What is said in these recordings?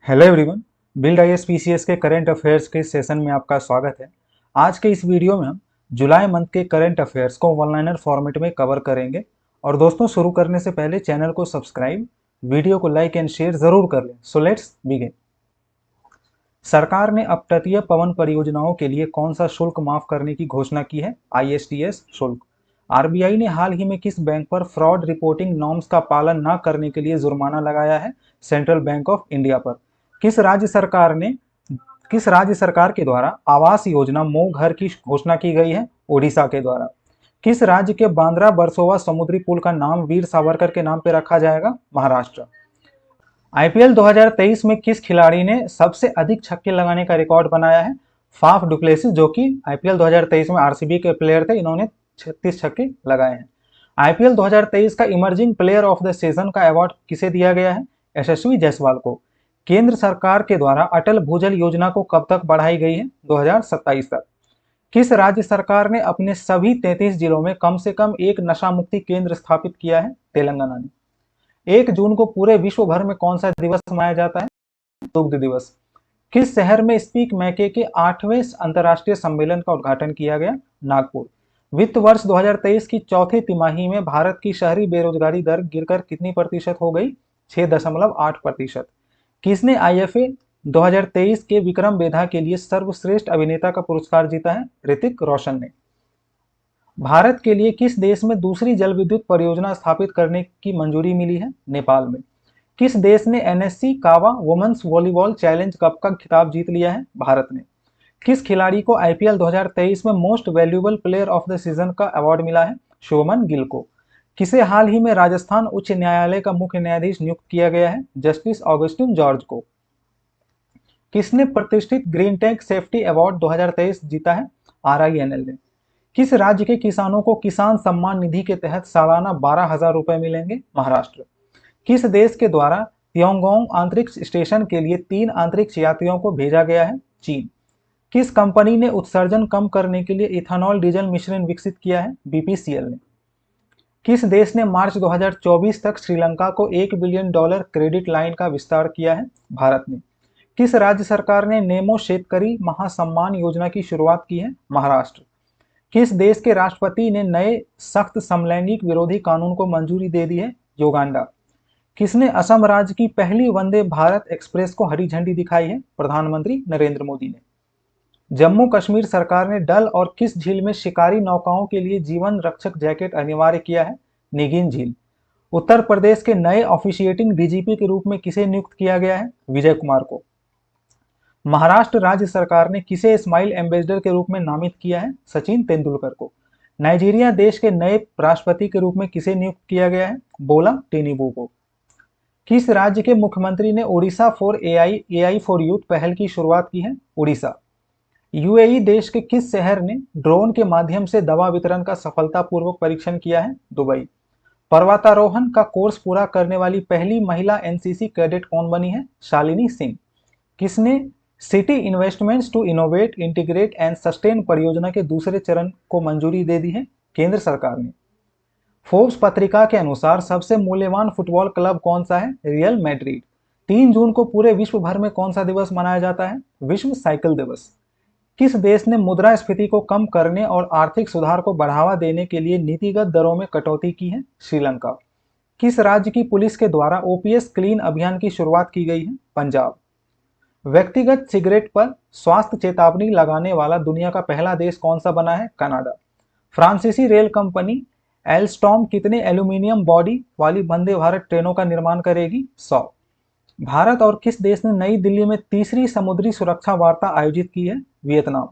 Hello everyone. Build आईएसपीसीएस के current affairs के session में आपका स्वागत है। आज के इस वीडियो में हम जुलाई मंथ के करंट अफेयर्स को वन लाइनर फॉर्मेट में कवर करेंगे। और दोस्तों, शुरू करने से पहले चैनल को सब्सक्राइब, वीडियो को लाइक एंड शेयर जरूर कर लें। So let's begin. सरकार ने अपतटीय पवन परियोजनाओं के लिए कौन सा शुल्क माफ करने की घोषणा की है? आईएसटीएस शुल्क। आरबीआई ने हाल ही में किस बैंक पर फ्रॉड रिपोर्टिंग नॉर्म्स का पालन न करने के लिए जुर्माना लगाया है? सेंट्रल बैंक ऑफ इंडिया पर। किस राज्य सरकार ने किस राज्य सरकार के द्वारा आवास योजना मो घर की घोषणा की गई है? ओडिशा के द्वारा। किस राज्य के बांद्रा बरसोवा समुद्री पुल का नाम वीर सावरकर के नाम पर रखा जाएगा? महाराष्ट्र। आईपीएल 2023 में किस खिलाड़ी ने सबसे अधिक छक्के लगाने का रिकॉर्ड बनाया है? फाफ डुप्लेसिस, जो कि आईपीएल 2023 में आरसीबी के प्लेयर थे। इन्होंने 36 छक्के लगाए हैं। आईपीएल 2023 का emerging player of the season का अवार्ड किसे दिया गया है? यशस्वी जायसवाल को। केंद्र सरकार के द्वारा अटल भूजल योजना को कब तक बढ़ाई गई है? 2027 तक। किस राज्य सरकार ने अपने सभी 33 जिलों में कम से कम एक नशा मुक्ति केंद्र स्थापित किया है? तेलंगाना ने। 1 जून को पूरे विश्व भर में कौन सा दिवस मनाया जाता है? दुग्ध दिवस। किस शहर में स्पीक मैके के 8वें अंतर्राष्ट्रीय सम्मेलन का उद्घाटन किया गया? नागपुर। वित्त वर्ष 2023 की चौथी तिमाही में भारत की शहरी बेरोजगारी दर गिरकर कितनी प्रतिशत हो गई? 6.8%। किसने आईएफए 2023 के विक्रम बेधा के लिए सर्वश्रेष्ठ अभिनेता का पुरस्कार जीता है? ऋतिक रोशन ने। भारत के लिए किस देश में दूसरी जल विद्युत परियोजना स्थापित करने की मंजूरी मिली है? नेपाल में। किस देश ने एनएससी कावा वुमेन्स वॉलीबॉल चैलेंज कप का खिताब जीत लिया है? भारत ने। किस खिलाड़ी को आईपीएल 2023 में most valuable player of the season का अवार्ड मिला है? शुभमन गिल को। किसे हाल ही में राजस्थान उच्च न्यायालय का मुख्य न्यायाधीश नियुक्त किया गया है? जस्टिस ऑगस्टिन जॉर्ज को। किसने प्रतिष्ठित ग्रीन टेक सेफ्टी अवार्ड 2023 जीता है? आरआईएनएल ने। किस राज्य के किसानों को किसान सम्मान निधि के तहत सालाना 12,000 रुपए मिलेंगे? महाराष्ट्र। किस देश के द्वारा त्योंगोंग अंतरिक्ष स्टेशन के लिए 3 अंतरिक्ष यात्रियों को भेजा गया है? चीन। किस कंपनी ने उत्सर्जन कम करने के लिए इथेनॉल डीजल मिश्रण विकसित किया है? बीपीसीएल ने। किस देश ने मार्च 2024 तक श्रीलंका को $1 बिलियन क्रेडिट लाइन का विस्तार किया है? भारत ने। किस राज्य सरकार ने नेमो शेतकरी महासम्मान योजना की शुरुआत की है? महाराष्ट्र। किस देश के राष्ट्रपति ने नए सख्त समलैंगिक विरोधी कानून को मंजूरी दे दी है? युगांडा। किसने असम राज्य की पहली वंदे भारत एक्सप्रेस को हरी झंडी दिखाई है? प्रधानमंत्री नरेंद्र मोदी ने। जम्मू कश्मीर सरकार ने डल और किस झील में शिकारी नौकाओं के लिए जीवन रक्षक जैकेट अनिवार्य किया है? निगिन झील। उत्तर प्रदेश के नए ऑफिशिएटिंग डीजीपी के रूप में किसे नियुक्त किया गया है? विजय कुमार को। महाराष्ट्र राज्य सरकार ने किसे स्माइल एम्बेसडर के रूप में नामित किया है? सचिन तेंदुलकर को। नाइजीरिया देश के नए राष्ट्रपति के रूप में किसे नियुक्त किया गया है? बोला टिनुबू को। किस राज्य के मुख्यमंत्री ने Odisha for AI for youth पहल की शुरुआत की है? ओडिशा। यूएई देश के किस शहर ने ड्रोन के माध्यम से दवा वितरण का सफलतापूर्वक परीक्षण किया है? दुबई। पर्वतारोहण का कोर्स पूरा करने वाली पहली महिला एनसीसी कैडेट कौन बनी है? शालिनी सिंह। किसने city investments to innovate, integrate and sustain परियोजना के दूसरे चरण को मंजूरी दे दी है? केंद्र सरकार ने। फोर्ब्स पत्रिका के अनुसार सबसे मूल्यवान फुटबॉल क्लब कौन सा है? Real Madrid. 3 जून को पूरे विश्व भर में कौन सा दिवस मनाया जाता है? विश्व साइकिल दिवस। किस देश ने मुद्रास्फीति को कम करने और आर्थिक सुधार को बढ़ावा देने के लिए नीतिगत दरों में कटौती की है? श्रीलंका। किस राज्य की पुलिस के द्वारा ओपीएस क्लीन अभियान की शुरुआत की गई है? पंजाब। व्यक्तिगत सिगरेट पर स्वास्थ्य चेतावनी लगाने वाला दुनिया का पहला देश कौन सा बना है? कनाडा। फ्रांसीसी रेल कंपनी एल्स्टॉम कितने एल्यूमिनियम बॉडी वाली वंदे भारत ट्रेनों का निर्माण करेगी? 100। भारत और किस देश ने नई दिल्ली में तीसरी समुद्री सुरक्षा वार्ता आयोजित की है? वियतनाम।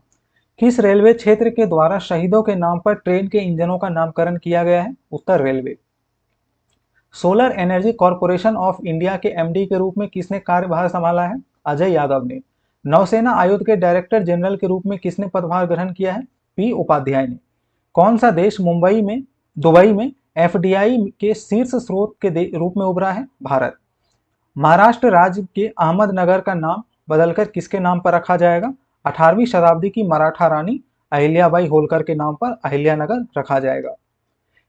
किस रेलवे क्षेत्र के द्वारा शहीदों के नाम पर ट्रेन के इंजनों का नामकरण किया गया है? उत्तर railway. Solar energy corporation of India के एमडी के रूप में किसने कार्यभार संभाला है? अजय यादव ने। नौसेना आयुक्त के डायरेक्टर जनरल के रूप में किसने पदभार ग्रहण किया है? पी उपाध्याय ने। कौन सा देश दुबई में एफडीआई के शीर्ष स्रोत के रूप में उभरा है? भारत। महाराष्ट्र राज्य के अहमदनगर का नाम बदलकर किसके नाम पर रखा जाएगा? 18वीं शताब्दी की मराठा रानी अहिल्याबाई होलकर के नाम पर अहिल्यानगर रखा जाएगा।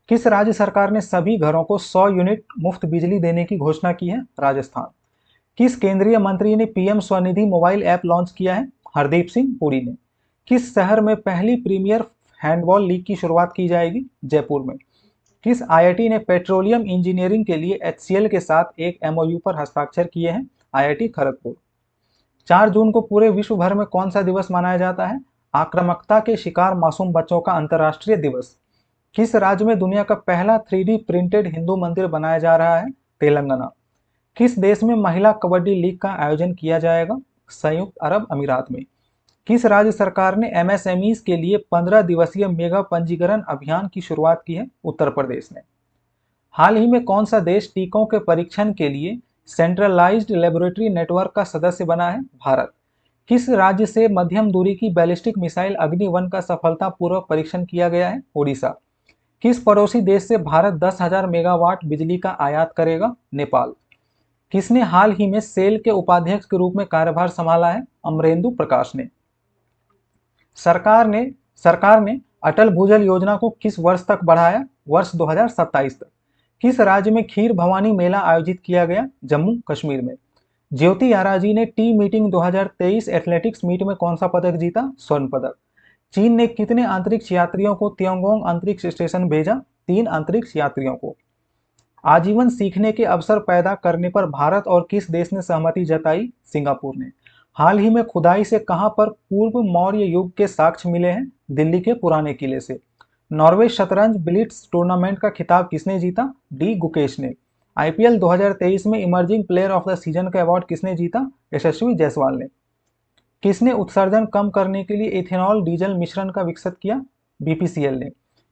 किस राज्य सरकार ने सभी घरों को 100 यूनिट मुफ्त बिजली देने की घोषणा की है? राजस्थान। किस केंद्रीय मंत्री ने PM Svanidhi mobile app launch किया है? हरदीप सिंह पुरी ने। किस शहर में पहली प्रीमियर हैंडबॉल लीग की शुरुआत की जाएगी? जयपुर में। किस आईआईटी ने पेट्रोलियम इंजीनियरिंग के लिए एचसीएल के साथ एक एमओयू पर हस्ताक्षर किए हैं? आईआईटी खड़गपुर। 4 जून को पूरे विश्व भर में कौन सा दिवस मनाया जाता है? आक्रामकता के शिकार मासूम बच्चों का अंतर्राष्ट्रीय दिवस। किस राज्य में दुनिया का पहला 3D प्रिंटेड हिंदू मंदिर बनाया जा रहा है? तेलंगाना। किस देश में महिला कबड्डी लीग का आयोजन किया जाएगा? संयुक्त अरब अमीरात में। किस राज्य सरकार ने एमएसएमईज के लिए 15 दिवसीय मेगा पंजीकरण अभियान की शुरुआत की है? उत्तर प्रदेश ने। हाल ही में कौन सा देश टीकों के परीक्षण के लिए सेंट्रलाइज्ड लेबोरेटरी नेटवर्क का सदस्य बना है? भारत। किस राज्य से मध्यम दूरी की बैलिस्टिक मिसाइल अग्नि-1 का सफलतापूर्वक परीक्षण किया गया है? ओडिशा। किस पड़ोसी देश से भारत 10,000 मेगावाट बिजली का आयात करेगा? नेपाल। किसने हाल ही में सेल के उपाध्यक्ष के रूप में कार्यभार संभाला है? अमरेंदु प्रकाश ने। सरकार ने अटल भूजल योजना को किस वर्ष तक बढ़ाया? वर्ष 2027 तक। किस राज्य में खीर भवानी मेला आयोजित किया गया? जम्मू कश्मीर में। ज्योति आराजी ने टी मीटिंग 2023 एथलेटिक्स मीट में कौन सा पदक जीता? स्वर्ण पदक। चीन ने कितने अंतरिक्ष यात्रियों को तियांगोंग अंतरिक्ष स्टेशन भेजा? 3 अंतरिक्ष यात्रियों को। आजीवन सीखने के अवसर पैदा करने पर भारत और किस देश ने सहमति जताई? सिंगापुर ने। हाल ही में खुदाई से कहां पर पूर्व मौर्य युग के साक्ष्य मिले हैं? दिल्ली के पुराने किले से। नॉर्वे शतरंज ब्लिट्स टूर्नामेंट का खिताब किसने जीता? डी गुकेश ने। आईपीएल 2023 में emerging player of the season का अवार्ड किसने जीता? यशस्वी जायसवाल ने। किसने उत्सर्जन कम करने के लिए इथेनॉल डीजल मिश्रण का विकसित किया? बीपीसीएल ने।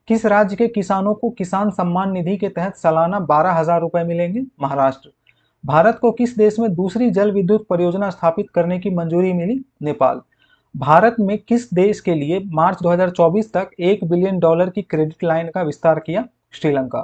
किस राज्य के किसानों को किसान सम्मान निधि के तहत सालाना 12,000 रुपए मिलेंगे? महाराष्ट्र। भारत को किस देश में दूसरी जल विद्युत परियोजना स्थापित करने की मंजूरी मिली? नेपाल। भारत में किस देश के लिए मार्च 2024 तक $1 बिलियन की क्रेडिट लाइन का विस्तार किया? श्रीलंका।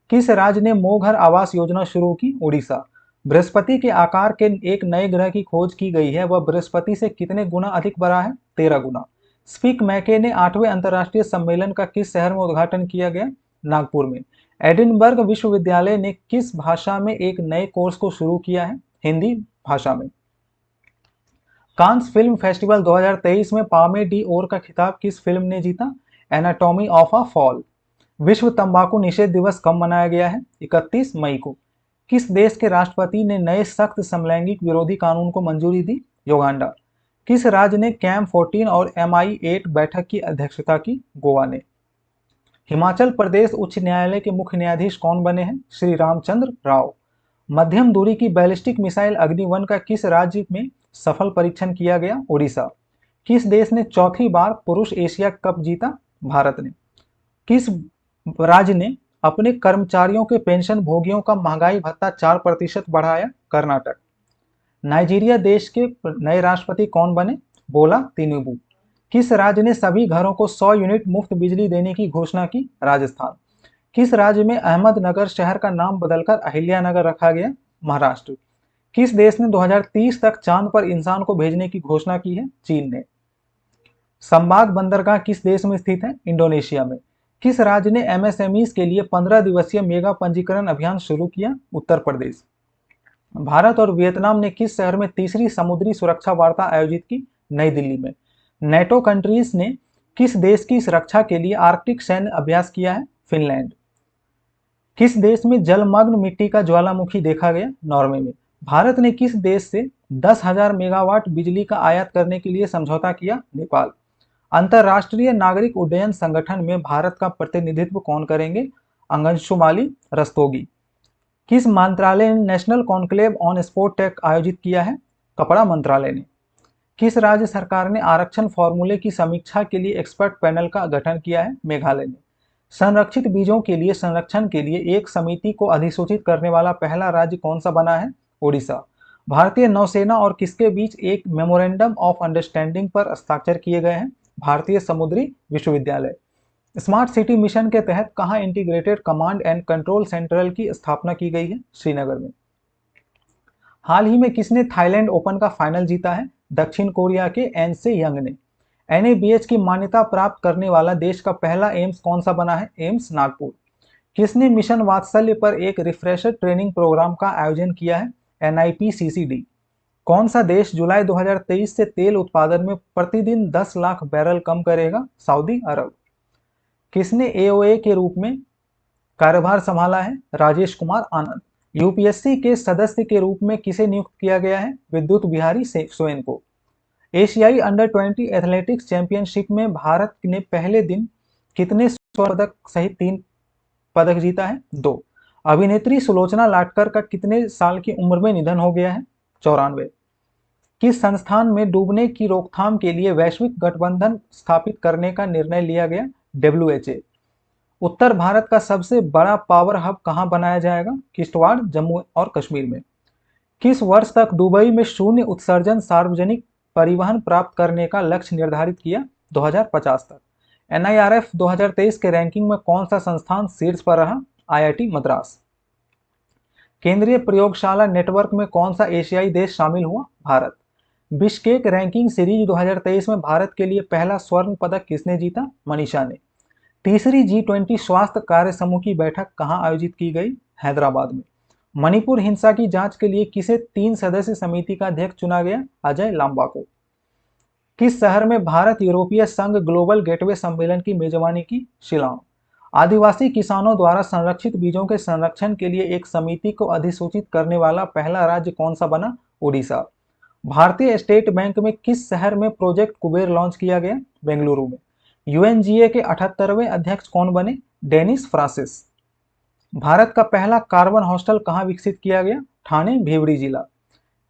किस राज्य ने मोघर आवास योजना शुरू की? उड़ीसा। बृहस्पति के आकार के एक नए ग्रह की खोज की गई है, वह बृहस्पति से कितने गुना अधिक बड़ा है? 13 गुना। स्पीक मैके ने 8वें अंतर्राष्ट्रीय सम्मेलन का किस शहर में उद्घाटन किया गया? नागपुर में। एडिनबर्ग विश्वविद्यालय ने किस भाषा में एक नए कोर्स को शुरू किया है? हिंदी भाषा में। कांस फिल्म फेस्टिवल 2023 में पामे डी ओर का खिताब किस फिल्म ने जीता? Anatomy of a fall. विश्व तंबाकू निषेध दिवस कब मनाया गया है? 31 मई को। किस देश के राष्ट्रपति ने नए सख्त समलैंगिक विरोधी कानून को मंजूरी दी? युगांडा। किस राज्य ने कैंप 14 और MI8 बैठक की अध्यक्षता की? गोवा ने। हिमाचल प्रदेश उच्च न्यायालय के मुख्य न्यायाधीश कौन बने हैं? श्री रामचंद्र राव। मध्यम दूरी की बैलिस्टिक मिसाइल अग्नि-1 का किस राज्य में सफल परीक्षण किया गया? ओडिशा। किस देश ने चौथी बार पुरुष एशिया कप जीता? भारत ने। किस राज्य ने अपने कर्मचारियों के पेंशन भोगियों का महंगाई भत्ता 4% बढ़ाया? कर्नाटक। नाइजीरिया देश के नए राष्ट्रपति कौन बने? बोला तिनुबू। किस राज्य ने सभी घरों को 100 यूनिट मुफ्त बिजली देने की घोषणा की? राजस्थान। किस राज्य में अहमदनगर शहर का नाम बदलकर अहिल्यानगर रखा गया? महाराष्ट्र। किस देश ने 2030 तक चांद पर इंसान को भेजने की घोषणा की है? चीन ने। संबाग बंदरगाह किस देश में स्थित है? इंडोनेशिया में। किस राज्य ने एमएसएमईज के लिए 15 दिवसीय मेगा पंजीकरण अभियान शुरू किया? उत्तर प्रदेश। भारत और वियतनाम ने किस शहर में तीसरी समुद्री सुरक्षा वार्ता आयोजित की? नई दिल्ली में। नेटो कंट्रीज ने किस देश की सुरक्षा के लिए आर्कटिक सैन्य अभ्यास किया है? फिनलैंड। किस देश में जलमग्न मिट्टी का ज्वालामुखी देखा गया? नॉर्वे में। भारत ने किस देश से 10,000 मेगावाट बिजली का आयात करने के लिए समझौता किया? नेपाल। अंतर्राष्ट्रीय नागरिक उड्डयन संगठन में भारत का प्रतिनिधित्व कौन करेंगे? अंशुमाली रस्तोगी। किस मंत्रालय ने national conclave on sport tech आयोजित किया है? कपड़ा मंत्रालय ने। किस राज्य सरकार ने आरक्षण फॉर्मूले की समीक्षा के लिए एक्सपर्ट पैनल का गठन किया है? मेघालय ने। संरक्षित बीजों के लिए संरक्षण के लिए एक समिति को अधिसूचित करने वाला पहला राज्य कौन सा बना है? ओडिशा। भारतीय नौसेना और किसके बीच एक मेमोरेंडम ऑफ अंडरस्टैंडिंग पर हस्ताक्षर किए गए हैं? भारतीय समुद्री विश्वविद्यालय। स्मार्ट सिटी मिशन के तहत कहां integrated command and control central की स्थापना की गई है? श्रीनगर में। हाल ही में किसने थाईलैंड ओपन का फाइनल जीता है? दक्षिण कोरिया के एन से यंग ने। एनएबीएच की मान्यता प्राप्त करने वाला देश का पहला एम्स कौन सा बना है? एम्स नागपुर। किसने मिशन वात्सल्य पर एक रिफ्रेशर ट्रेनिंग प्रोग्राम का आयोजन किया है? NIPCCD। कौन सा देश जुलाई 2023 से तेल उत्पादन में प्रतिदिन 10 लाख बैरल कम करेगा? सऊदी अरब। किसने AOA के रूप में कार्यभार संभाला है? राजेश कुमार आनंद। यूपीएससी के सदस्य के रूप में किसे नियुक्त किया गया है? विद्युत बिहारी सोरेन को। एशियाई अंडर-20 एथलेटिक्स चैंपियनशिप में भारत ने पहले दिन कितने स्वर्ण पदक सहित 3 पदक जीता है? 2। अभिनेत्री सुलोचना लाटकर का कितने साल की उम्र में निधन हो गया है? 94। किस संस्थान में डूबने की रोकथाम के लिए वैश्विक गठबंधन स्थापित करने का निर्णय लिया गया? WHA। उत्तर भारत का सबसे बड़ा पावर हब कहां बनाया जाएगा? किश्तवाड़, जम्मू और कश्मीर में। किस वर्ष तक दुबई में शून्य उत्सर्जन सार्वजनिक परिवहन प्राप्त करने का लक्ष्य निर्धारित किया? 2050 तक। NIRF 2023 के रैंकिंग में कौन सा संस्थान शीर्ष पर रहा? IIT मद्रास। केंद्रीय प्रयोगशाला नेटवर्क में कौन सा एशियाई देश शामिल हुआ? भारत। बिश्केक रैंकिंग सीरीज 2023 में भारत के लिए पहला स्वर्ण पदक किसने जीता? मनीषा ने। तीसरी G20 स्वास्थ्य कार्य समूह की बैठक कहां आयोजित की गई? हैदराबाद में। मणिपुर हिंसा की जांच के लिए किसे 3 सदस्य समिति का अध्यक्ष चुना गया? अजय लांबा को। किस शहर में भारत यूरोपीय संघ ग्लोबल गेटवे सम्मेलन की मेजबानी की? शिलांग। आदिवासी किसानों द्वारा संरक्षित बीजों के संरक्षण के लिए एक समिति को अधिसूचित करने वाला पहला राज्य कौन सा बना? ओडिशा। भारतीय स्टेट बैंक में किस शहर में प्रोजेक्ट कुबेर लॉन्च किया गया? बेंगलुरु में। UNGA के 78वें अध्यक्ष कौन बने? Dennis Francis. भारत का पहला कार्बन हॉस्टल कहां विकसित किया गया? ठाणे, भिवड़ी जिला।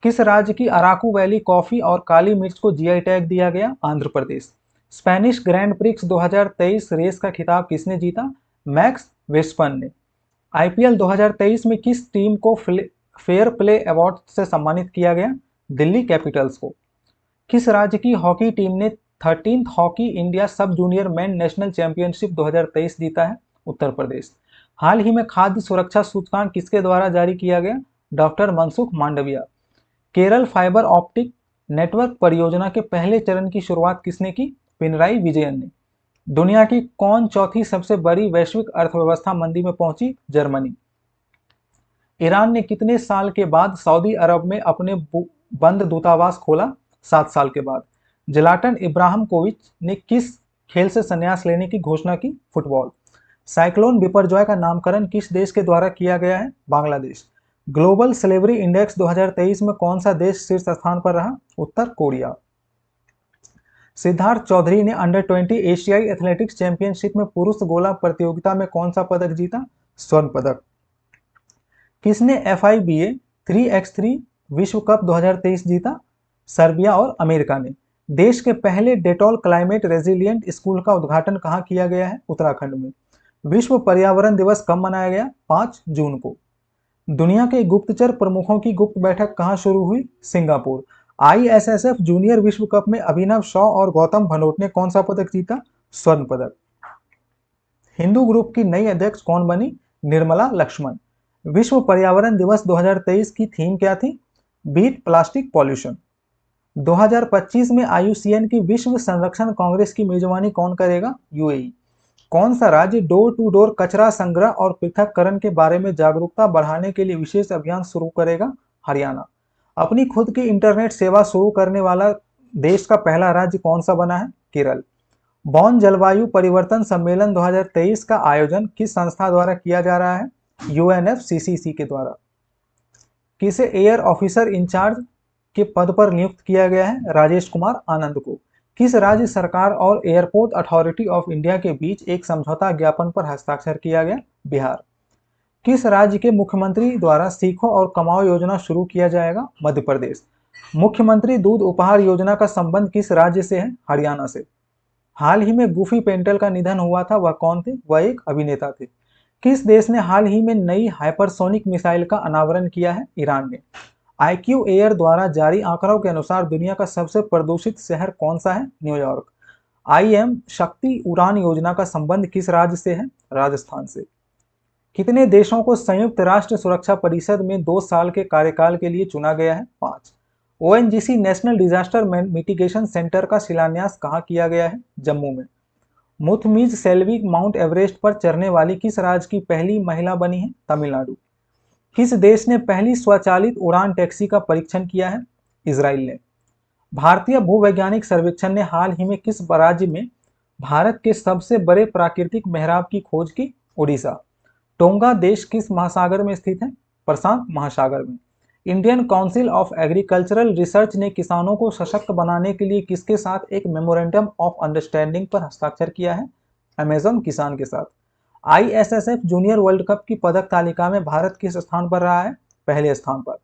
किस राज्य की अराकू वैली कॉफी और काली मिर्च को GI टैग दिया गया? Andhra Pradesh. Spanish grand prix 2023 race का खिताब किसने जीता? मैक्स वेस्टपन ने। IPL 2023 में किस टीम को फेयर प्ले अवार्ड से सम्मानित किया गया? दिल्ली कैपिटल्स को। किस राज्य की हॉकी टीम ने 13th हॉकी इंडिया सब जूनियर मैन नेशनल चैंपियनशिप 2023 जीता है? उत्तर प्रदेश। हाल ही में खाद्य सुरक्षा सूचकांक किसके द्वारा जारी किया गया? Doctor Mansukh Mandaviya. Kerala fibre optic network परियोजना के पहले चरण की शुरुआत किसने की? पिनराई विजयन ने। दुनिया की कौन चौथी सबसे बड़ी वैश्विक अर्थव्यवस्था मंदी में पहुंची? जर्मनी। ईरान ने कितने साल के बाद सऊदी अरब में अपने बंद दूतावास खोला? 7 साल के बाद। जिलाटन इब्राहिमोविच ने किस खेल से संन्यास लेने की घोषणा की? फुटबॉल। साइक्लोन बिपरजॉय का नामकरण किस देश के द्वारा किया गया है? बांग्लादेश। ग्लोबल स्लेवरी इंडेक्स 2023 में कौन सा देश शीर्ष स्थान पर रहा? उत्तर कोरिया। सिद्धार्थ चौधरी ने अंडर-20 एशियाई एथलेटिक्स चैंपियनशिप में पुरुष गोला प्रतियोगिता में कौन सा पदक जीता? स्वर्ण पदक। किसने FIBA 3x3 विश्व कप 2023 जीता? सर्बिया और अमेरिका ने। देश के पहले डेटॉल क्लाइमेट रेजिलिएंट स्कूल का उद्घाटन कहां किया गया है? उत्तराखंड में। विश्व पर्यावरण दिवस कब मनाया गया? 5 जून को। दुनिया के गुप्तचर प्रमुखों की गुप्त बैठक कहां शुरू हुई? सिंगापुर। ISSF जूनियर विश्व कप में अभिनव शॉ और गौतम भनोट ने कौन सा पदक जीता? स्वर्ण पदक। हिंदू ग्रुप की नई अध्यक्ष कौन बनी? निर्मला लक्ष्मण। विश्व पर्यावरण दिवस 2023 की थीम क्या थी? Beat plastic pollution. 2025 में IUCN की विश्व संरक्षण कांग्रेस की मेजबानी कौन करेगा? UAE। कौन सा राज्य डोर टू डोर कचरा संग्रह और पृथक्करण के बारे में जागरूकता बढ़ाने के लिए विशेष अभियान शुरू करेगा? हरियाणा। अपनी खुद की इंटरनेट सेवा शुरू करने वाला देश का पहला राज्य कौन सा बना है? केरल। बॉन जलवायु परिवर्तन सम्मेलन 2023 का आयोजन किस संस्था द्वारा किया जा रहा है? UNFCCC के द्वारा। किसे एयर ऑफिसर इंचार्ज के पद पर नियुक्त किया गया है? राजेश कुमार आनंद को। किस राज्य सरकार और एयरपोर्ट अथॉरिटी ऑफ इंडिया के बीच एक समझौता ज्ञापन पर हस्ताक्षर किया गया? बिहार। किस राज्य के मुख्यमंत्री द्वारा सीखो और कमाओ योजना शुरू किया जाएगा? मध्य प्रदेश। मुख्यमंत्री दूध उपहार योजना का संबंध किस राज्य से है? हरियाणा से। हाल ही में गुफी पेंटल का निधन हुआ था, वह कौन थे? वह एक अभिनेता थे। किस देश ने हाल ही में नई हाइपरसोनिक मिसाइल का अनावरण किया है? ईरान ने। IQ एयर द्वारा जारी आंकड़ों के अनुसार दुनिया का सबसे प्रदूषित शहर कौन सा है? न्यूयॉर्क। IM शक्ति उड़ान योजना का संबंध किस राज्य से है? राजस्थान से। कितने देशों को संयुक्त राष्ट्र सुरक्षा परिषद में 2 साल के कार्यकाल के लिए चुना गया है? 5। ONGC national disaster mitigation centre का शिलान्यास कहां किया गया है? जम्मू में। मुथमीज सेल्वी माउंट एवरेस्ट पर चढ़ने वाली किस राज्य की पहली महिला बनी है? तमिलनाडु। किस देश ने पहली स्वचालित उड़ान टैक्सी का परीक्षण किया है? इजराइल ने। भारतीय भूवैज्ञानिक सर्वेक्षण ने हाल ही में किस राज्य में भारत के सबसे बड़े प्राकृतिक मेहराब की खोज की? उड़ीसा। टोंगा देश किस महासागर में स्थित है? प्रशांत महासागर में। Indian council of agricultural research ने किसानों को सशक्त बनाने के लिए किसके साथ एक मेमोरेंडम ऑफ अंडरस्टैंडिंग पर हस्ताक्षर किया है? अमेजन किसान के साथ। आईएसएसएफ जूनियर वर्ल्ड कप की पदक तालिका में भारत किस स्थान पर रहा है? पहले स्थान पर।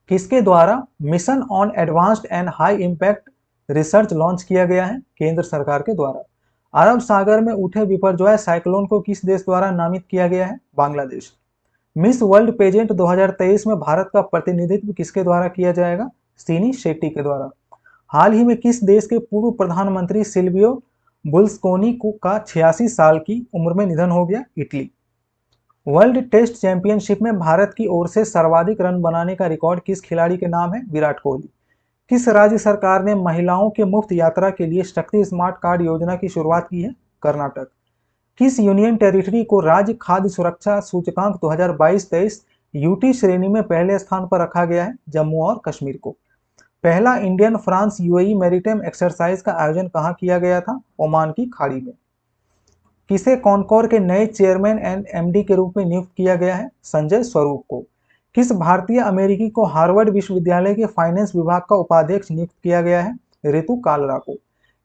किसके द्वारा mission on advanced and high impact research launch किया गया है? केंद्र सरकार के द्वारा। अरब सागर में उठे बिपरजॉय साइक्लोन को किस देश द्वारा नामित किया गया है? बांग्लादेश। मिस वर्ल्ड पेजेंट 2023 में भारत का प्रतिनिधित्व किसके द्वारा किया जाएगा? सीनी शेट्टी के द्वारा। हाल ही में किस देश के पूर्व प्रधानमंत्री सिल्वियो बुर्लस्कोनी का 86 साल की उम्र में निधन हो गया? इटली। वर्ल्ड टेस्ट चैंपियनशिप में भारत की ओर से सर्वाधिक रन बनाने का रिकॉर्ड किस खिलाड़ी के नाम है? विराट कोहली। किस राज्य सरकार ने महिलाओं के मुफ्त यात्रा के लिए शक्ति स्मार्ट कार्ड योजना की शुरुआत की है? कर्नाटक। किस यूनियन टेरिटरी को राज्य खाद्य सुरक्षा सूचकांक 2022-23 यूटी श्रेणी में पहले स्थान पर रखा गया है? जम्मू और कश्मीर को। पहला Indian France UAE maritime exercise का आयोजन कहाँ किया गया था? ओमान की खाड़ी में। किसे कॉनकोर के नए चेयरमैन एंड एमडी के रूप में नियुक्त किया गया है? संजय स्वरूप को। किस भारतीय अमेरिकी को हार्वर्ड विश्वविद्यालय के फाइनेंस विभाग का उपाध्यक्ष नियुक्त किया गया है? ऋतु कालरा को।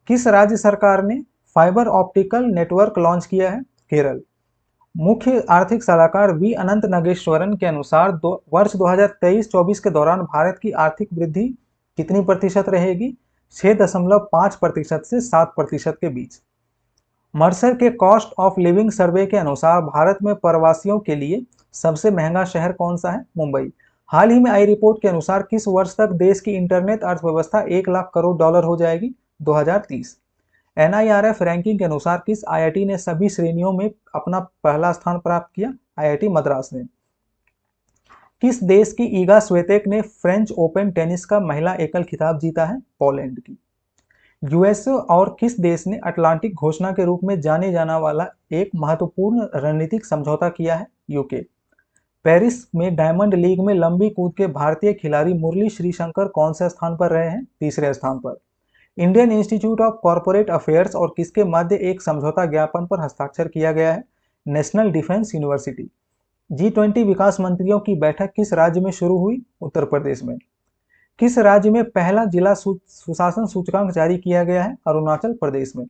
किस राज्य सरकार ने फाइबर ऑप्टिकल नेटवर्क लॉन्च किया है? केरल। मुख्य आर्थिक सलाहकार वी अनंत नागेश्वरन के अनुसार वर्ष 2023-24 के दौरान भारत की आर्थिक वृद्धि कितनी प्रतिशत रहेगी? 6.5% से 7% के बीच। मर्सर के कॉस्ट ऑफ लिविंग सर्वे के अनुसार भारत में प्रवासियों के लिए सबसे महंगा शहर कौन सा है? मुंबई। हाल ही में आई रिपोर्ट के अनुसार किस वर्ष तक देश की इंटरनेट अर्थव्यवस्था 1 लाख करोड़ डॉलर हो जाएगी? 2030। एनआईआरएफ रैंकिंग के अनुसार किस आईआईटी ने सभी श्रेणियों में अपना पहला स्थान प्राप्त किया? आईआईटी मद्रास ने। किस देश की ईगा स्वेतेक ने फ्रेंच ओपन टेनिस का महिला एकल खिताब जीता है? पोलैंड की। यूएसए और किस देश ने अटलांटिक घोषणा के रूप में जाने जाना वाला एक महत्वपूर्ण रणनीतिक समझौता किया है? यूके। पेरिस में डायमंड लीग में लंबी कूद के भारतीय खिलाड़ी मुरली श्रीशंकर कौन से स्थान पर रहे हैं? तीसरे स्थान पर। Indian institute of corporate affairs और किसके मध्य एक समझौता ज्ञापन पर हस्ताक्षर किया गया है? National defence university. G20 विकास मंत्रियों की बैठक किस राज्य में शुरू हुई? उत्तर प्रदेश में। किस राज्य में पहला जिला सुशासन सूचकांक जारी किया गया है? अरुणाचल प्रदेश में।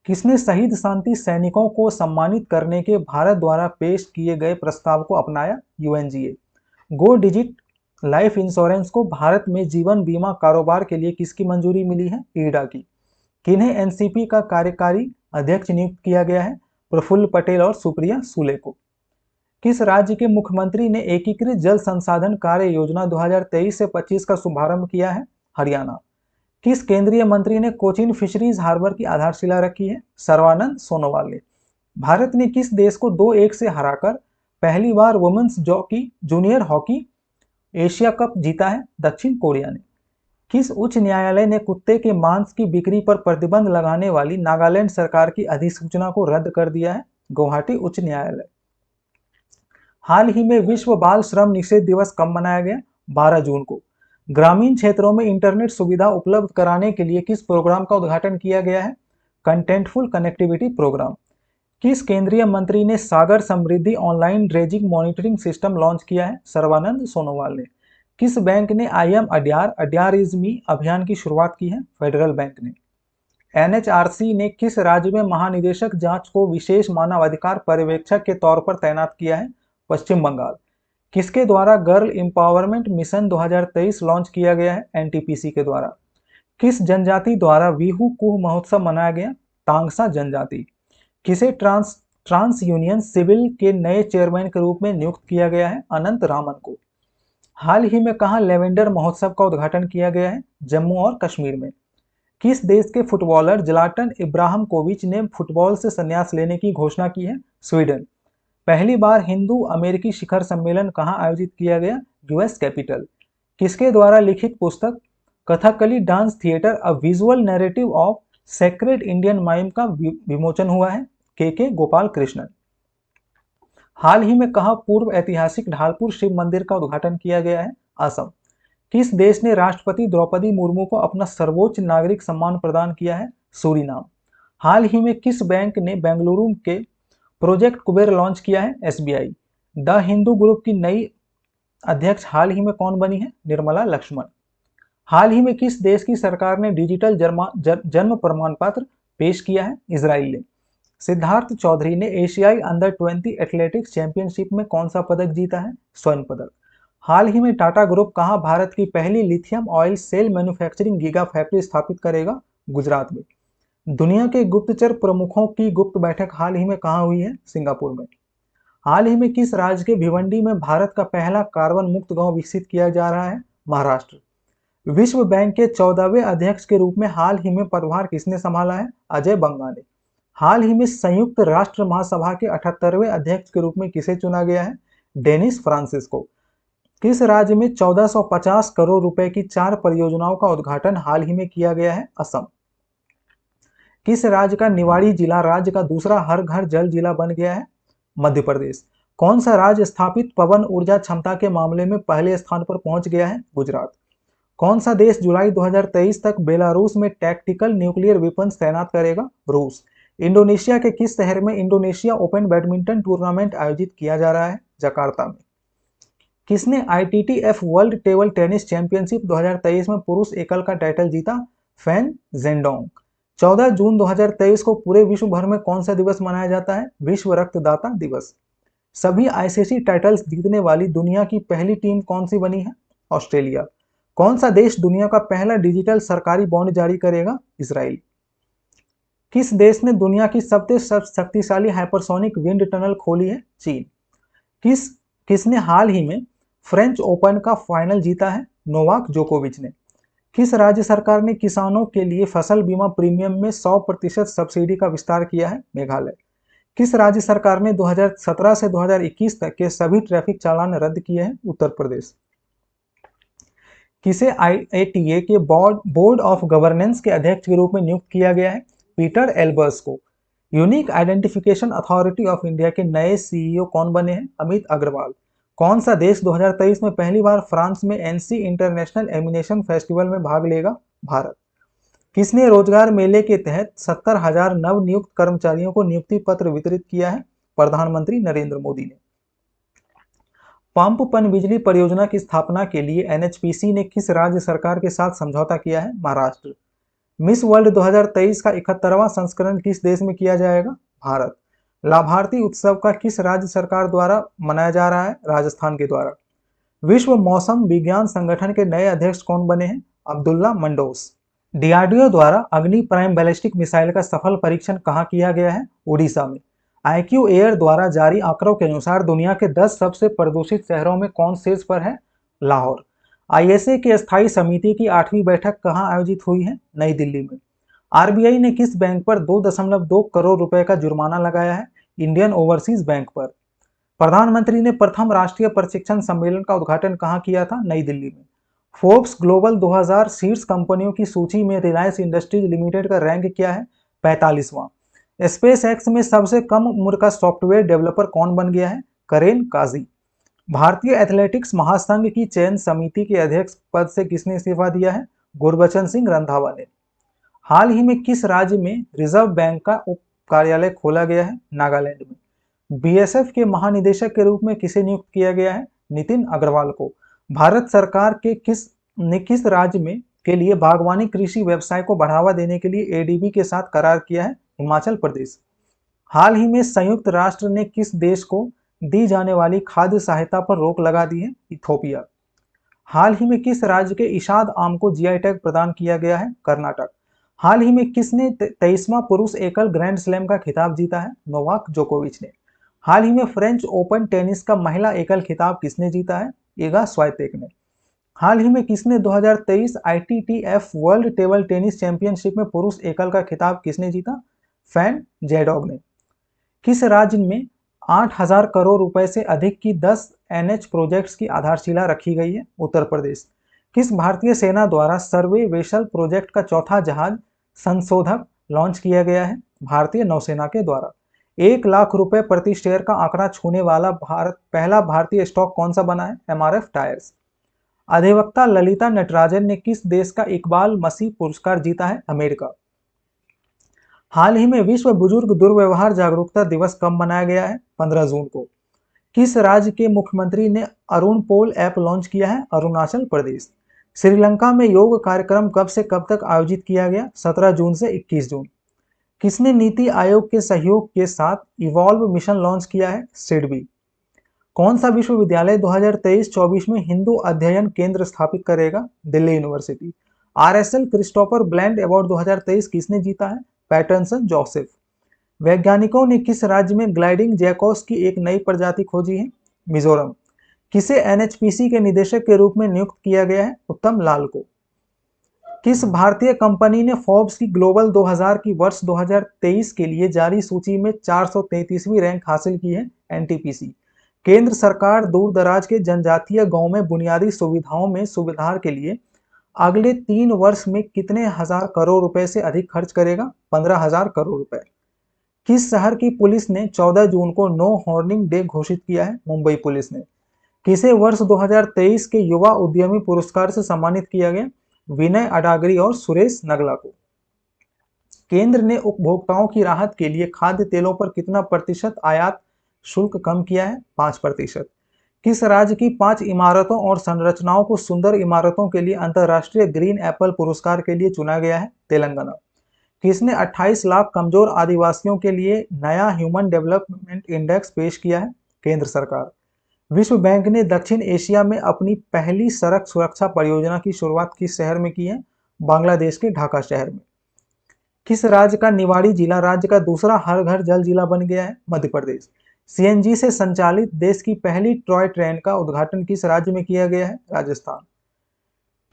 किसने शहीद शांति सैनिकों को सम्मानित करने के भारत द्वारा पेश किए गए प्रस्ताव को अपनाया? यूएनजीए। गो डिजिट लाइफ इंश्योरेंस को भारत में जीवन बीमा कारोबार के लिए किसकी मंजूरी मिली है? ईडा की। किन्हें एनसीपी का कार्यकारी अध्यक्ष नियुक्त किया गया है? प्रफुल्ल पटेल और सुप्रिया सुले को। किस राज्य के मुख्यमंत्री ने एकीकृत जल संसाधन कार्य योजना 2023 से 25 का शुभारंभ किया है? हरियाणा। किस केंद्रीय मंत्री ने कोचीन फिशरीज हार्बर की आधारशिला रखी है? सर्बानंद सोनोवाल ने। भारत ने किस देश को 2-1 से हराकर पहली बार women's junior hockey Asia cup जीता है? दक्षिण कोरिया ने। किस उच्च न्यायालय ने कुत्ते के मांस की बिक्री पर प्रतिबंध लगाने वाली नागालैंड सरकार की अधिसूचना को रद्द कर दिया है? गुवाहाटी उच्च न्यायालय। हाल ही में विश्व बाल श्रम निषेध दिवस कब मनाया गया? 12 जून को। ग्रामीण क्षेत्रों में इंटरनेट सुविधा उपलब्ध कराने के लिए किस प्रोग्राम का उद्घाटन किया गया है? Contentful connectivity programme. किस केंद्रीय मंत्री ने Sagar Samriddhi online dredging monitoring system launch किया है? सर्बानंद सोनोवाल ने। किस बैंक ने आई एम अड्यार इज मी अभियान की शुरुआत की है? फेडरल बैंक ने। एनएचआरसी ने किस राज्य में महानिदेशक जांच को विशेष मानवाधिकार पर्यवेक्षक के तौर पर तैनात किया है? पश्चिम बंगाल। किसके द्वारा गर्ल एम्पावरमेंट मिशन 2023 लॉन्च किया गया है? एनटीपीसी के द्वारा। किस जनजाति द्वारा बिहू कुह महोत्सव मनाया गया? तांगसा जनजाति। किसे ट्रांस यूनियन सिविल के नए चेयरमैन के रूप में नियुक्त किया गया है? अनंत रामन को। हाल ही में कहां लेवेंडर महोत्सव का उद्घाटन किया गया है? जम्मू और कश्मीर में। किस देश के फुटबॉलर ज़्लाटन इब्राहिमोविच ने फुटबॉल से संन्यास लेने की घोषणा की है? स्वीडन। पहली बार हिंदू अमेरिकी शिखर सम्मेलन कहां आयोजित किया गया? US Capitol. किसके द्वारा लिखित पुस्तक Kathakali dance theatre a visual narrative of sacred Indian mime का विमोचन हुआ है? के गोपाल कृष्णन। हाल ही में कहाँ पूर्व ऐतिहासिक ढालपुर शिव मंदिर का उद्घाटन किया गया है? असम। किस देश ने राष्ट्रपति द्रौपदी मुर्मू को अपना सर्वोच्च नागरिक सम्मान प्रदान किया है? सूरीनाम। हाल ही में किस बैंक ने बेंगलुरु के प्रोजेक्ट कुबेर लॉन्च किया है? एसबीआई। द हिंदू ग्रुप की नई अध्यक्ष हाल ही में कौन बनी है? निर्मला लक्ष्मण। हाल ही में किस देश की सरकार ने डिजिटल जन्म प्रमाण पत्र पेश किया है? इजराइल ने। सिद्धार्थ चौधरी ने एशियाई अंडर 20 एथलेटिक्स चैंपियनशिप में कौन सा पदक जीता है? स्वर्ण पदक। हाल ही में टाटा ग्रुप कहां भारत की पहली lithium ion cell manufacturing giga factory स्थापित करेगा? गुजरात में। दुनिया के गुप्तचर प्रमुखों की गुप्त बैठक हाल ही में कहां हुई है? सिंगापुर में। हाल ही में किस राज्य के भिवंडी में भारत का पहला कार्बन मुक्त गांव विकसित किया जा रहा है? महाराष्ट्र। विश्व बैंक के 14वें अध्यक्ष के रूप में हाल ही में पदभार किसने संभाला है? अजय बंगा ने। हाल ही में संयुक्त राष्ट्र महासभा के 78वें अध्यक्ष के रूप में किसे चुना गया है? Dennis Francisco. किस राज्य में 1450 करोड़ रुपए की 4 परियोजनाओं का उद्घाटन हाल ही में किया गया है? असम। किस राज्य का निवाड़ी जिला राज्य का दूसरा हर घर जल जिला बन गया है? मध्य प्रदेश। कौन सा राज्य स्थापित पवन ऊर्जा क्षमता के मामले में पहले स्थान पर पहुंच गया है? गुजरात। कौन सा देश जुलाई 2023 तक बेलारूस में टैक्टिकल न्यूक्लियर वेपन्स तैनात करेगा? रूस। इंडोनेशिया के किस शहर में इंडोनेशिया ओपन बैडमिंटन टूर्नामेंट आयोजित किया जा रहा है? जकार्ता में। किसने ITTF world table tennis championship 2023 में पुरुष एकल का टाइटल जीता? फैन जेंडोंग। 14 जून 2023 को पूरे विश्व भर में कौन सा दिवस मनाया जाता है? विश्व रक्तदाता दिवस। सभी आईसीसी टाइटल्स जीतने वाली दुनिया की पहली टीम कौन सी बनी है? ऑस्ट्रेलिया। कौन सा देश दुनिया का पहला डिजिटल सरकारी बॉन्ड जारी करेगा? इजराइल। किस देश ने दुनिया की सबसे शक्तिशाली हाइपरसोनिक विंड टनल खोली है? चीन। किसने हाल ही में फ्रेंच ओपन का फाइनल जीता है? नोवाक जोकोविच ने। किस राज्य सरकार ने किसानों के लिए फसल बीमा प्रीमियम में 100% सब्सिडी का विस्तार किया है? मेघालय। किस राज्य सरकार ने 2017 से 2021 तक के सभी ट्रैफिक चालान रद्द किए हैं? उत्तर प्रदेश। किसे आईएटीए के बोर्ड ऑफ गवर्नेंस के अध्यक्ष के रूप में नियुक्त किया गया है? पीटर एल्बर्स को। Unique identification authority of India के नए सीईओ कौन बने हैं? अमित अग्रवाल। कौन सा देश 2023 में पहली बार फ्रांस में एनसी इंटरनेशनल एमिनेशन फेस्टिवल में भाग लेगा? भारत। किसने रोजगार मेले के तहत 70,000 नव नियुक्त कर्मचारियों को नियुक्ति पत्र वितरित किया है? प्रधानमंत्री नरेंद्र मोदी ने। पंप पनबिजली परियोजना की स्थापना के लिए एनएचपीसी ने किस राज्य सरकार के साथ समझौता किया है? महाराष्ट्र। मिस वर्ल्ड 2023 का 71वां संस्करण किस देश में किया जाएगा? भारत। लाभार्थी उत्सव का किस राज्य सरकार द्वारा मनाया जा रहा है? राजस्थान के द्वारा। विश्व मौसम विज्ञान संगठन के नए अध्यक्ष कौन बने हैं? अब्दुल्ला मंडोस। डीआरडीओ द्वारा अग्नि प्राइम बैलिस्टिक मिसाइल का सफल परीक्षण कहां किया गया है? उड़ीसा में। आईक्यू एयर द्वारा जारी आंकड़ों के अनुसार दुनिया के 10 सबसे प्रदूषित शहरों में कौन शीर्ष पर है? लाहौर। आईएसए की स्थायी समिति की 8वीं बैठक कहां आयोजित हुई है? नई दिल्ली में। आरबीआई ने किस बैंक पर 2.2 करोड़ रुपए का जुर्माना लगाया है? इंडियन ओवरसीज बैंक पर। प्रधानमंत्री ने प्रथम राष्ट्रीय प्रशिक्षण सम्मेलन का उद्घाटन कहां किया था? नई दिल्ली में। फोर्ब्स ग्लोबल 2000 शीर्ष कंपनियों की सूची में रिलायंस इंडस्ट्रीज लिमिटेड का रैंक क्या है? 45वां। स्पेस एक्स में सबसे कम उम्र का सॉफ्टवेयर डेवलपर कौन बन गया है? करेन काजी। भारतीय एथलेटिक्स महासंघ की चयन समिति के अध्यक्ष पद से किसने इस्तीफा दिया है? गुरबचन सिंह रंधावा ने। हाल ही में किस राज्य में रिजर्व बैंक का उप कार्यालय खोला गया है? नागालैंड में। बीएसएफ के महानिदेशक के रूप में किसे नियुक्त किया गया है? नितिन अग्रवाल को। भारत सरकार के किस राज्य में के लिए बागवानी कृषि व्यवसाय को बढ़ावा देने के लिए एडीबी के साथ करार किया है? हिमाचल प्रदेश। हाल ही में संयुक्त राष्ट्र ने किस देश को दी जाने वाली खाद्य सहायता पर रोक लगा दी है? इथोपिया। हाल ही में किस राज्य के इशाद आम को जीआई टैग प्रदान किया गया है? कर्नाटक। हाल ही में किसने 23वां पुरुष एकल ग्रैंड स्लैम का खिताब जीता है? नोवाक जोकोविच ने। हाल ही में फ्रेंच ओपन टेनिस का महिला एकल खिताब किसने जीता है? इगा स्वाइतेक ने। हाल ही में किसने 2023 ITTF world table tennis championship में पुरुष एकल का खिताब किसने जीता? फैन जेडॉग ने। किस राज्य में 8,000 करोड़ रुपए से अधिक की 10 एनएच प्रोजेक्ट्स की आधारशिला रखी गई है? उत्तर प्रदेश। किस भारतीय सेना द्वारा सर्वे वेसल प्रोजेक्ट का चौथा जहाज संशोधक लॉन्च किया गया है? भारतीय नौसेना के द्वारा। 1 लाख रुपए प्रति शेयर का आंकड़ा छूने वाला पहला भारतीय स्टॉक कौन सा बना है? MRF tyres. अधिवक्ता ललिता नटराजन ने किस देश का इकबाल मसीह पुरस्कार जीता है? अमेरिका। हाल ही में विश्व बुजुर्ग दुर्व्यवहार जागरूकता दिवस कब मनाया गया है? 15 जून को। किस राज्य के मुख्यमंत्री ने अरुण पोल ऐप लॉन्च किया है? अरुणाचल प्रदेश। श्रीलंका में योग कार्यक्रम कब से कब तक आयोजित किया गया? 17 जून से 21 जून। किसने नीति आयोग के सहयोग के साथ इवॉल्व मिशन लॉन्च किया है? सिडबी। कौन सा विश्वविद्यालय 2023-24 में हिंदू अध्ययन केंद्र स्थापित करेगा? Delhi university. RSL Christopher Bland award 2023 किसने जीता है? Patterson Joseph. वैज्ञानिकों ने किस राज्य में ग्लाइडिंग जैकॉस की एक नई प्रजाति खोजी है? मिजोरम। किसे एनएचपीसी के निदेशक के रूप में नियुक्त किया गया है? उत्तम लाल को। किस भारतीय कंपनी ने फोर्ब्स की ग्लोबल 2000 की वर्ष 2023 के लिए जारी सूची में 433वीं रैंक हासिल की है? एनटीपीसी। केंद्र सरकार दूर दराज के जनजातीय गांव में बुनियादी सुविधाओं में सुधार के लिए अगले 3 वर्ष में कितने हजार करोड़ रुपए से अधिक खर्च करेगा? 15,000 करोड़ रुपए। किस शहर की पुलिस ने 14 जून को नो हॉर्निंग डे घोषित किया है? मुंबई पुलिस ने। किसे वर्ष 2023 के युवा उद्यमी पुरस्कार से सम्मानित किया गया? विनय अडागरी और सुरेश नगला को। केंद्र ने उपभोक्ताओं की राहत के लिए खाद्य तेलों पर कितना प्रतिशत आयात शुल्क कम किया है? 5%। किस राज्य की 5 इमारतों और संरचनाओं को सुंदर इमारतों के लिए अंतर्राष्ट्रीय ग्रीन एप्पल पुरस्कार के लिए चुना गया है? तेलंगाना। किसने 28 लाख कमजोर आदिवासियों के लिए नया ह्यूमन डेवलपमेंट इंडेक्स पेश किया है? केंद्र सरकार। विश्व बैंक ने दक्षिण एशिया में अपनी पहली सड़क सुरक्षा परियोजना की शुरुआत किस शहर में की है? बांग्लादेश के ढाका शहर में। किस राज्य का निवाड़ी जिला राज्य का दूसरा हर घर जल जिला बन गया है? मध्य प्रदेश। सीएनजी से संचालित देश की पहली टॉय ट्रेन का उद्घाटन किस राज्य में किया गया है? राजस्थान।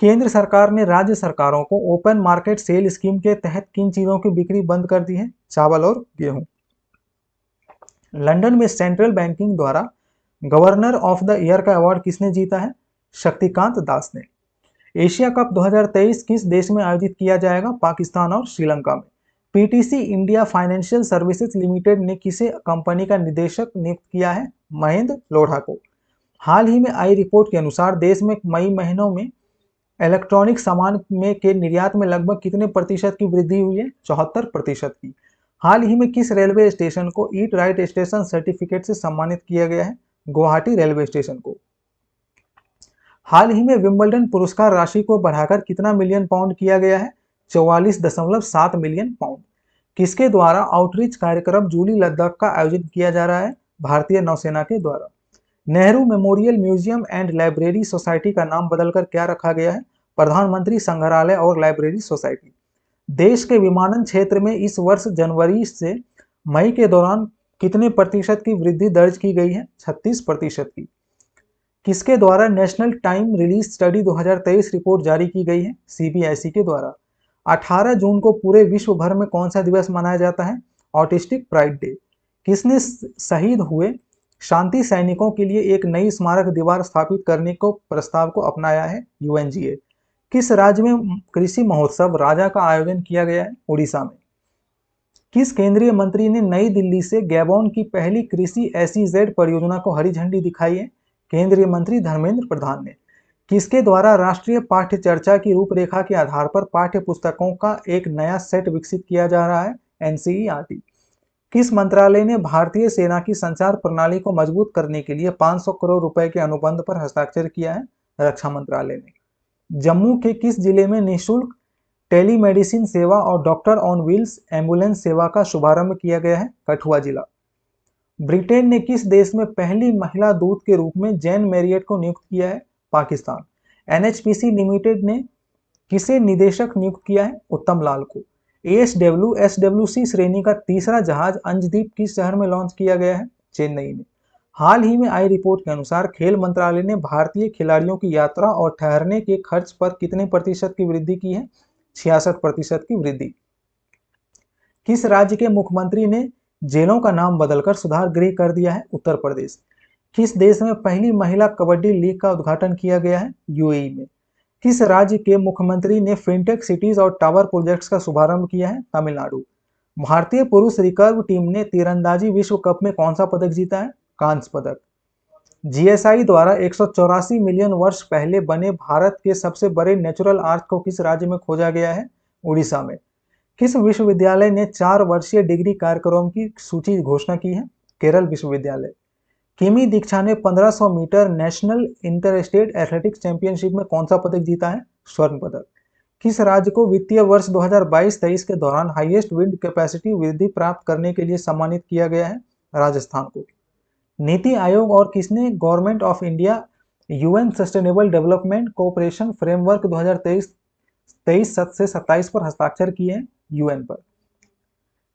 केंद्र सरकार ने राज्य सरकारों को ओपन मार्केट सेल स्कीम के तहत किन चीजों की बिक्री बंद कर दी है? चावल और गेहूं। लंदन में सेंट्रल बैंकिंग द्वारा गवर्नर ऑफ द ईयर का अवार्ड किसने जीता है? शक्तिकांत दास ने। एशिया कप 2023 किस देश में आयोजित किया जाएगा? पाकिस्तान और श्रीलंका में। PTC India financial services limited ने किसे कंपनी का निदेशक नियुक्त किया है? महेंद्र लोढ़ा को। हाल ही में आई रिपोर्ट के अनुसार देश में मई महीनों में इलेक्ट्रॉनिक सामान के निर्यात में लगभग कितने प्रतिशत की वृद्धि हुई है? 74% की। हाल ही में किस रेलवे स्टेशन को ईट राइट स्टेशन सर्टिफिकेट से सम्मानित किया गया है? गुवाहाटी रेलवे स्टेशन को। हाल ही में विंबलडन पुरस्कार राशि को बढ़ाकर कितना मिलियन पाउंड किया गया है? 44.7 मिलियन पाउंड। किसके द्वारा आउटरीच कार्यक्रम जूली लद्दाख का आयोजन किया जा रहा है? भारतीय नौसेना के द्वारा। Nehru memorial museum and library society का नाम बदलकर क्या रखा गया है? प्रधानमंत्री संग्रहालय और लाइब्रेरी सोसाइटी। देश के विमानन क्षेत्र में इस वर्ष जनवरी से मई के दौरान कितने प्रतिशत की वृद्धि दर्ज की गई है? 36% की। किसके द्वारा national time release study 2023 report जारी की गई है? सीबीएसई के द्वारा। 18 जून को पूरे विश्व भर में कौन सा दिवस मनाया जाता है? Autistic pride day. किसने शहीद हुए शांति सैनिकों के लिए एक नई स्मारक दीवार स्थापित करने को प्रस्ताव को अपनाया है? यूएनजीए। किस राज्य में कृषि महोत्सव राजा का आयोजन किया गया है? उड़ीसा में। किस केंद्रीय मंत्री ने नई दिल्ली से गैबोन की पहली कृषि एसईजेड परियोजना को हरी झंडी दिखाई है? केंद्रीय मंत्री धर्मेंद्र प्रधान ने। किसके द्वारा राष्ट्रीय पाठ्य चर्चा की रूपरेखा के आधार पर पाठ्य पुस्तकों का एक नया सेट विकसित किया जा रहा है? एनसीईआरटी। किस मंत्रालय ने भारतीय सेना की संचार प्रणाली को मजबूत करने के लिए 500 करोड़ रुपए के अनुबंध पर हस्ताक्षर किया है? रक्षा मंत्रालय ने। जम्मू के किस जिले में निःशुल्क टेलीमेडिसिन सेवा और डॉक्टर ऑन व्हील्स एम्बुलेंस सेवा का शुभारंभ किया गया है? कठुआ जिला। ब्रिटेन ने किस देश में पहली महिला दूत के रूप में जैन मैरियट को नियुक्त किया है? पाकिस्तान। एनएचपीसी लिमिटेड ने किसे निदेशक नियुक्त किया है? उत्तम लाल को। एसडब्ल्यूसी श्रेणी का तीसरा जहाज अंजदीप किस शहर में लॉन्च किया गया है? चेन्नई में। हाल ही में आई रिपोर्ट के अनुसार खेल मंत्रालय ने भारतीय खिलाड़ियों की यात्रा और ठहरने के खर्च पर कितने प्रतिशत की वृद्धि की है? 66% की वृद्धि। किस राज्य के मुख्यमंत्री ने जेलों का नाम बदलकर सुधार गृह कर दिया है? उत्तर प्रदेश। किस देश में पहली महिला कबड्डी लीग का उद्घाटन किया गया है? यूएई में। किस राज्य के मुख्यमंत्री ने फिनटेक सिटीज और टावर प्रोजेक्ट्स का शुभारंभ किया है? तमिलनाडु। भारतीय पुरुष रिकर्व टीम ने तीरंदाजी विश्व कप में कौन सा पदक जीता है? कांस्य पदक। जीएसआई द्वारा 184 मिलियन वर्ष पहले बने भारत के सबसे बड़े नेचुरल आर्च को किस राज्य में खोजा गया है? उड़ीसा में। किस विश्वविद्यालय ने 4 वर्षीय डिग्री कार्यक्रम की सूची घोषणा की है? केरल विश्वविद्यालय। किमी दीक्षा ने 1500 metre national inter state athletics championship में कौन सा पदक जीता है? स्वर्ण पदक। किस राज्य को वित्तीय वर्ष 2022-23 के दौरान हाईएस्ट विंड कैपेसिटी वृद्धि प्राप्त करने के लिए सम्मानित किया गया है? राजस्थान को। नीति आयोग और किसने government of India UN sustainable development cooperation framework 2023 से 27 पर हस्ताक्षर किए हैं? यूएन पर।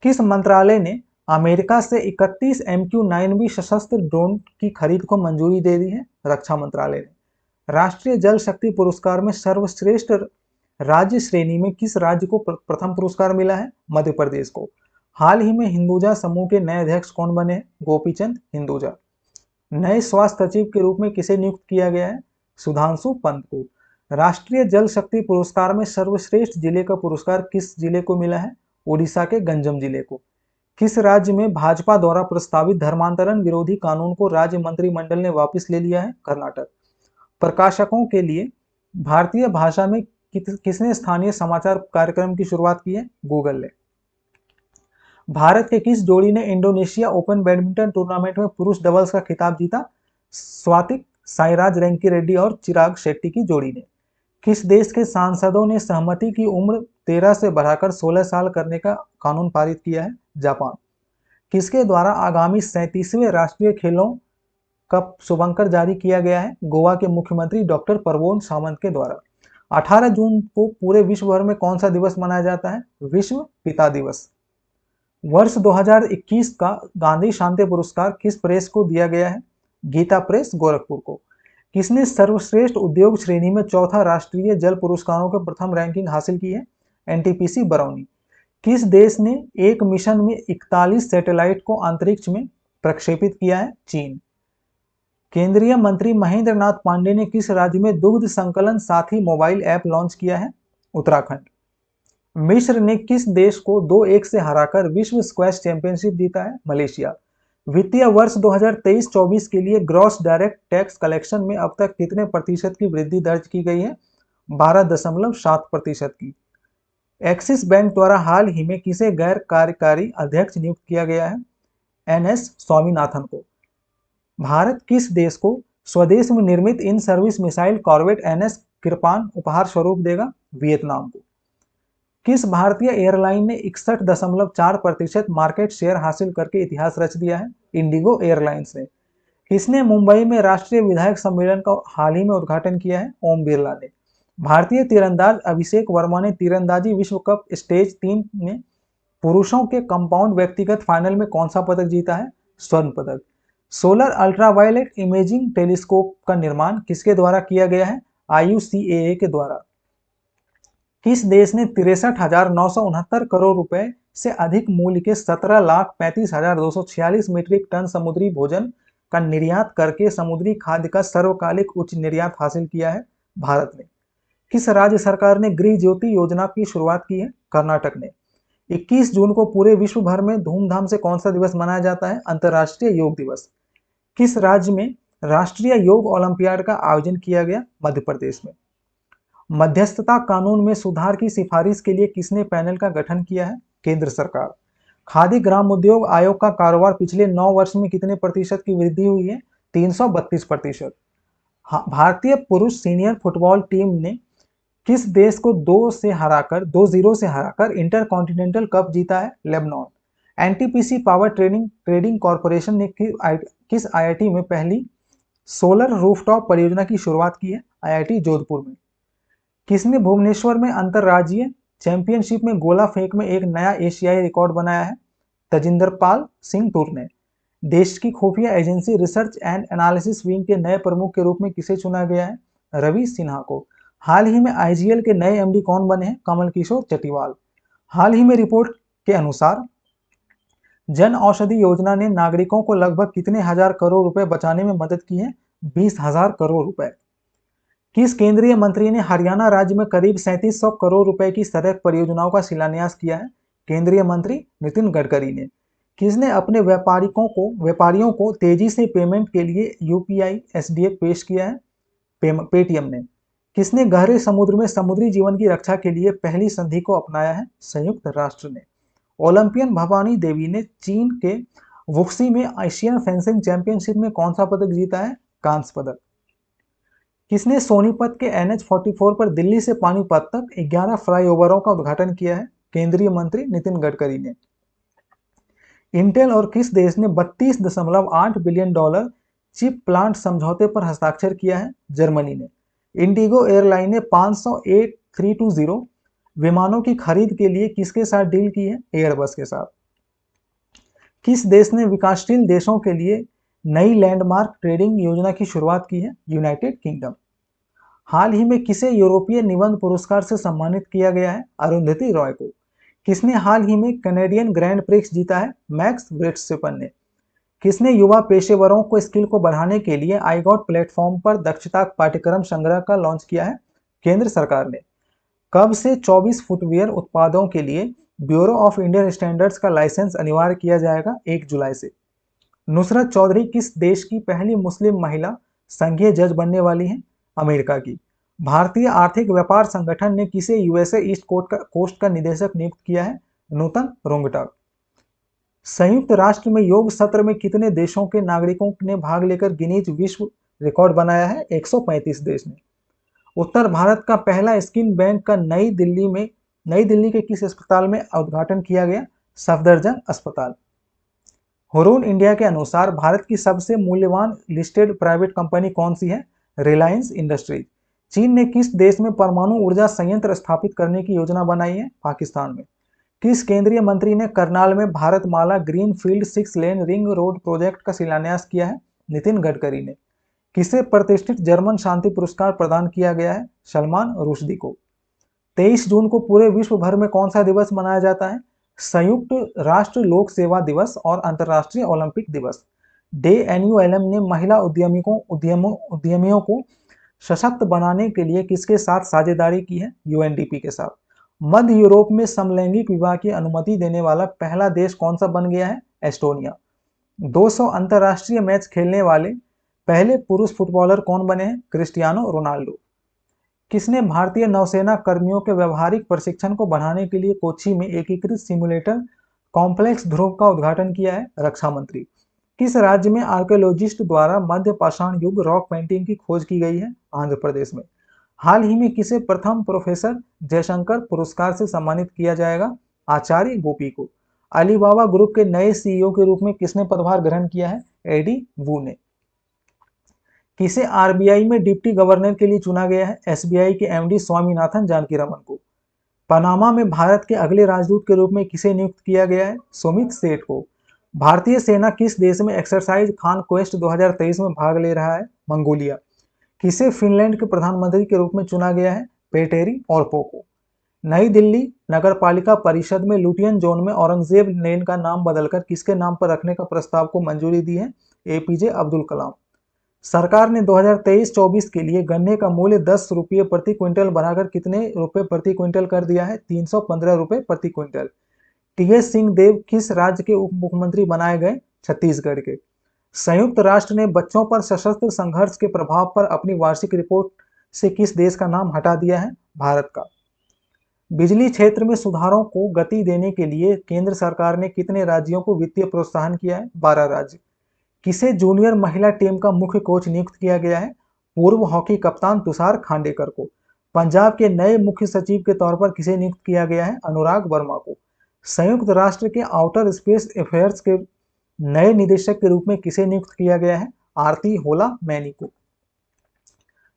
किस मंत्रालय ने अमेरिका से 31 MQ-9B सशस्त्र ड्रोन की खरीद को मंजूरी दे दी है? रक्षा मंत्रालय ने। राष्ट्रीय जल शक्ति पुरस्कार में सर्वश्रेष्ठ राज्य श्रेणी में किस राज्य को प्रथम पुरस्कार मिला है? मध्य प्रदेश को। हाल ही में हिंदुजा समूह के नए अध्यक्ष कौन बने हैं? गोपीचंद हिंदुजा। नए स्वास्थ्य सचिव के रूप में किसे नियुक्त किया गया है? सुधांशु पंत को। राष्ट्रीय जल शक्ति पुरस्कार में सर्वश्रेष्ठ जिले का पुरस्कार किस जिले को मिला है? ओडिशा के गंजम जिले को। किस राज्य में भाजपा द्वारा प्रस्तावित धर्मांतरण विरोधी कानून को राज्य मंत्रिमंडल ने वापस ले लिया है? कर्नाटक। प्रकाशकों के लिए भारतीय भाषा में किसने स्थानीय समाचार कार्यक्रम की शुरुआत की है? गूगल ने। भारत के किस जोड़ी ने इंडोनेशिया ओपन बैडमिंटन टूर्नामेंट में पुरुष डबल्स का खिताब जीता? स्वातिक साईराज रैंकी रेड्डी और चिराग शेट्टी की जोड़ी ने। किस देश के सांसदों ने सहमति की उम्र 13 से बढ़ाकर 16 साल करने का कानून पारित किया है? जापान। किसके द्वारा आगामी 37वें राष्ट्रीय खेलों का शुभंकर जारी किया गया है? गोवा के मुख्यमंत्री डॉक्टर प्रमोद सावंत के द्वारा। 18 जून को पूरे विश्व भर में कौन सा दिवस मनाया जाता है? विश्व पिता दिवस। वर्ष 2021 का गांधी शांति पुरस्कार किस प्रेस को दिया गया है? गीता प्रेस गोरखपुर को। किसने सर्वश्रेष्ठ उद्योग श्रेणी में चौथा राष्ट्रीय जल पुरस्कारों की प्रथम रैंकिंग हासिल की है? एनटीपीसी बरौनी। किस देश ने एक मिशन में 41 सैटेलाइट को अंतरिक्ष में प्रक्षेपित किया है? चीन। केंद्रीय मंत्री महेंद्र नाथ पांडे ने किस राज्य में दुग्ध संकलन साथी मोबाइल ऐप लॉन्च किया है? उत्तराखंड। मिस्र ने किस देश को 2-1 से हराकर विश्व स्क्वैश चैंपियनशिप जीता है? मलेशिया। वित्तीय वर्ष 2023-24 के लिए ग्रॉस डायरेक्ट टैक्स कलेक्शन में अब तक कितने प्रतिशत की वृद्धि दर्ज की गई है? 12.7% की। एक्सिस बैंक द्वारा हाल ही में किसे गैर कार्यकारी अध्यक्ष नियुक्त किया गया है? एनएस स्वामीनाथन को। भारत किस देश को स्वदेश में निर्मित इन service missile corvette NS Kirpan उपहार स्वरूप देगा? वियतनाम को। किस भारतीय एयरलाइन ने 61.4% मार्केट शेयर हासिल करके इतिहास रच दिया है? इंडिगो एयरलाइंस ने। किसने मुंबई में राष्ट्रीय विधायक सम्मेलन का हाल ही में उद्घाटन किया है? ओम बिरला ने। भारतीय तीरंदाज अभिषेक वर्मा ने तीरंदाजी विश्व कप स्टेज 3 में पुरुषों के कंपाउंड व्यक्तिगत फाइनल में कौन सा पदक जीता है? स्वर्ण पदक। सोलर अल्ट्रावायलेट इमेजिंग टेलीस्कोप का निर्माण किसके द्वारा किया गया है? IUCAA के द्वारा। किस देश ने 63,969 करोड़ रुपए से अधिक मूल्य के 17,35,246 मीट्रिक टन समुद्री भोजन का निर्यात करके समुद्री खाद्य का सर्वकालिक उच्च निर्यात हासिल किया है? भारत ने। किस राज्य सरकार ने गृह ज्योति योजना की शुरुआत की है? कर्नाटक ने। 21 जून को पूरे विश्व भर में धूमधाम से कौन सा दिवस मनाया जाता है? अंतर्राष्ट्रीय योग दिवस। किस राज्य में राष्ट्रीय योग ओलंपियाड का आयोजन किया गया? मध्य प्रदेश में। मध्यस्थता कानून में सुधार की सिफारिश के लिए किसने पैनल का गठन किया है? केंद्र सरकार। खादी ग्राम उद्योग आयोग का कारोबार पिछले 9 वर्ष में कितने प्रतिशत की वृद्धि हुई है? 332%। भारतीय पुरुष सीनियर फुटबॉल टीम ने किस देश को 2-0 से हराकर इंटरकॉन्टिनेंटल कप जीता है? Lebanon. NTPC power trading corporation ने किस आईआईटी में पहली सोलर रूफटॉप परियोजना की शुरुआत की है? आईआईटी जोधपुर में। किसने भुवनेश्वर में अंतरराज्यीय चैंपियनशिप में गोला फेंक में एक नया एशियाई रिकॉर्ड बनाया है? तजिंदरपाल सिंह टूर ने। देश की खुफिया agency research and analysis wing के नए प्रमुख के रूप में किसे चुना गया है? रवि सिन्हा को। हाल ही में आईजीएल के नए एमडी कौन बने हैं? कमल किशोर चटीवाल। हाल ही में रिपोर्ट के अनुसार जन औषधि योजना ने नागरिकों को लगभग कितने हजार करोड़ रुपए बचाने में मदद की है? 20,000 करोड़ रुपए। किस केंद्रीय मंत्री ने हरियाणा राज्य में करीब 3700 करोड़ रुपए की सड़क परियोजनाओं का शिलान्यास किया है? केंद्रीय मंत्री नितिन गडकरी ने। किसने अपने व्यापारियों को तेजी से पेमेंट के लिए यूपीआई एसडीए पेश किया है? पेटीएम ने। किसने गहरे समुद्र में समुद्री जीवन की रक्षा के लिए पहली संधि को अपनाया है? संयुक्त राष्ट्र ने। ओलंपियन भवानी देवी ने चीन के वुक्सी में एशियन फेंसिंग चैंपियनशिप में कौन सा पदक जीता है? कांस्य पदक। किसने सोनीपत के NH-44 पर दिल्ली से पानीपत तक 11 फ्लाईओवरों का उद्घाटन किया है? केंद्रीय मंत्री नितिन गडकरी ने। इंटेल और किस देश ने $32.8 बिलियन चिप प्लांट समझौते पर हस्ताक्षर किया है? जर्मनी ने। इंडिगो एयरलाइन ने 500 A320 विमानों की खरीद के लिए किसके साथ डील की है? एयरबस के साथ। किस देश ने विकासशील देशों के लिए नई लैंडमार्क ट्रेडिंग योजना की शुरुआत की है? United kingdom. हाल ही में किसे यूरोपीय निबंध पुरस्कार से सम्मानित किया गया है? अरुंधति रॉय को। किसने हाल ही में कैनेडियन ग्रैंड प्रिक्स जीता है? मैक्स वर्स्टेपन ने। किसने युवा पेशेवरों को स्किल को बढ़ाने के लिए आईगॉट प्लेटफॉर्म पर दक्षता पाठ्यक्रम संग्रह का लॉन्च किया है? केंद्र सरकार ने। कब से 24 फुटवियर उत्पादों के लिए ब्यूरो ऑफ इंडियन स्टैंडर्ड्स का लाइसेंस अनिवार्य किया जाएगा? 1 जुलाई से। नुसरत चौधरी किस देश की पहली मुस्लिम महिला संघीय जज बनने वाली हैं? अमेरिका की। भारतीय आर्थिक व्यापार संगठन ने किसे यूएसए ईस्ट कोस्ट का निदेशक नियुक्त किया है? नूतन रोंगटा। संयुक्त राष्ट्र में योग सत्र में कितने देशों के नागरिकों ने भाग लेकर गिनीज विश्व रिकॉर्ड बनाया है? 135 देश ने। उत्तर भारत का पहला स्किन बैंक का नई दिल्ली के किस अस्पताल में उद्घाटन किया गया? सफदरजंग अस्पताल। हुरून इंडिया के अनुसार भारत की सबसे मूल्यवान लिस्टेड प्राइवेट कंपनी कौन सी है? रिलायंस इंडस्ट्रीज। चीन ने किस देश में परमाणु ऊर्जा संयंत्र स्थापित करने की योजना बनाई है? पाकिस्तान में। किस केंद्रीय मंत्री ने करनाल में भारतमाला ग्रीन फील्ड 6 लेन रिंग रोड प्रोजेक्ट का शिलान्यास किया है? नितिन गडकरी ने। किसे प्रतिष्ठित जर्मन शांति पुरस्कार प्रदान किया गया है? सलमान रुश्दी को। 23 जून को पूरे विश्व भर में कौन सा दिवस मनाया जाता है? संयुक्त राष्ट्र लोक सेवा दिवस और अंतर्राष्ट्रीय ओलंपिक दिवस। DNULM ने महिला उद्यमियों को सशक्त बनाने के लिए किसके साथ साझेदारी की है? UNDP के साथ। मध्य यूरोप में समलैंगिक विवाह की अनुमति देने वाला पहला देश कौन सा बन गया है? एस्टोनिया। 200 अंतर्राष्ट्रीय मैच खेलने वाले पहले पुरुष फुटबॉलर कौन बने हैं? Cristiano Ronaldo. किसने भारतीय नौसेना कर्मियों के व्यवहारिक प्रशिक्षण को बढ़ाने के लिए कोच्चि में एकीकृत सिमुलेटर कॉम्प्लेक्स ध्रुव का उद्घाटन किया है? रक्षा मंत्री। किस राज्य में आर्कियोलॉजिस्ट द्वारा मध्य पाषाण युग रॉक पेंटिंग की खोज की गई है? आंध्र प्रदेश में। हाल ही में किसे प्रथम प्रोफेसर जयशंकर पुरस्कार से सम्मानित किया जाएगा? आचार्य गोपी को। अलीबाबा ग्रुप के नए CEO के रूप में किसने पदभार ग्रहण किया है? एडी वू ने। किसे RBI में डिप्टी गवर्नर के लिए चुना गया है? SBI के MD स्वामीनाथन जानकीरमन को। पनामा में भारत के अगले राजदूत के रूप में किसे नियुक्त किया गया है? सुमित सेठ को। भारतीय सेना किस देश में एक्सरसाइज खान क्वेस्ट 2023 में भाग ले रहा है? मंगोलिया। किसे फिनलैंड के प्रधानमंत्री के रूप में चुना गया है? पेटेरी ऑर्पो को। नई दिल्ली नगरपालिका परिषद में लुटियन जोन में औरंगजेब लेन का नाम बदलकर किसके नाम पर रखने का प्रस्ताव को मंजूरी दी है? APJ अब्दुल कलाम। सरकार ने 2023-24 के लिए गन्ने का मूल्य 10 रुपये प्रति क्विंटल बढ़ाकर कितने रुपए प्रति क्विंटल कर दिया है? 315 रुपए प्रति क्विंटल। TS सिंहदेव किस राज्य के उप मुख्यमंत्री बनाए गए? छत्तीसगढ़ के। संयुक्त राष्ट्र ने बच्चों पर सशस्त्र संघर्ष के प्रभाव पर अपनी वार्षिक रिपोर्ट से किस देश का नाम हटा दिया है? भारत का। बिजली क्षेत्र में सुधारों को गति देने के लिए केंद्र सरकार ने कितने राज्यों को वित्तीय प्रोत्साहन किया है? 12 राज्य। किसे जूनियर महिला टीम का मुख्य कोच नियुक्त किया गया है? पूर्व हॉकी कप्तान तुषार खांडेकर को। पंजाब के नए मुख्य सचिव के तौर पर किसे नियुक्त किया गया है? अनुराग वर्मा को। संयुक्त राष्ट्र के आउटर स्पेस अफेयर्स के नए निदेशक के रूप में किसे नियुक्त किया गया है? आरती होला मैनी को।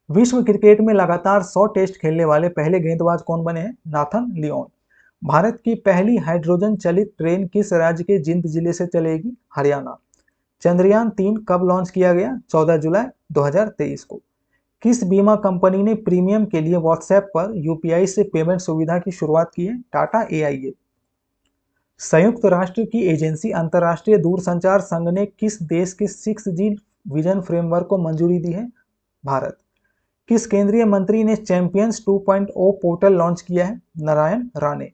विश्व क्रिकेट में लगातार 100 टेस्ट खेलने वाले पहले गेंदबाज कौन बने हैं? Nathan Lyon. भारत की पहली हाइड्रोजन चलित ट्रेन किस राज्य के जिंद जिले से चलेगी? हरियाणा। चंद्रयान 3 कब लॉन्च किया गया? 14 जुलाई 2023 को। किस बीमा कंपनी ने प्रीमियम के लिए व्हाट्सएप पर UPI से पेमेंट सुविधा की शुरुआत की है? टाटा AIA। संयुक्त राष्ट्र की एजेंसी अंतर्राष्ट्रीय दूरसंचार संघ ने किस देश के 6G विजन फ्रेमवर्क को मंजूरी दी है? भारत। किस केंद्रीय मंत्री ने चैंपियंस 2.0 पोर्टल लॉन्च किया है? नारायण राणे।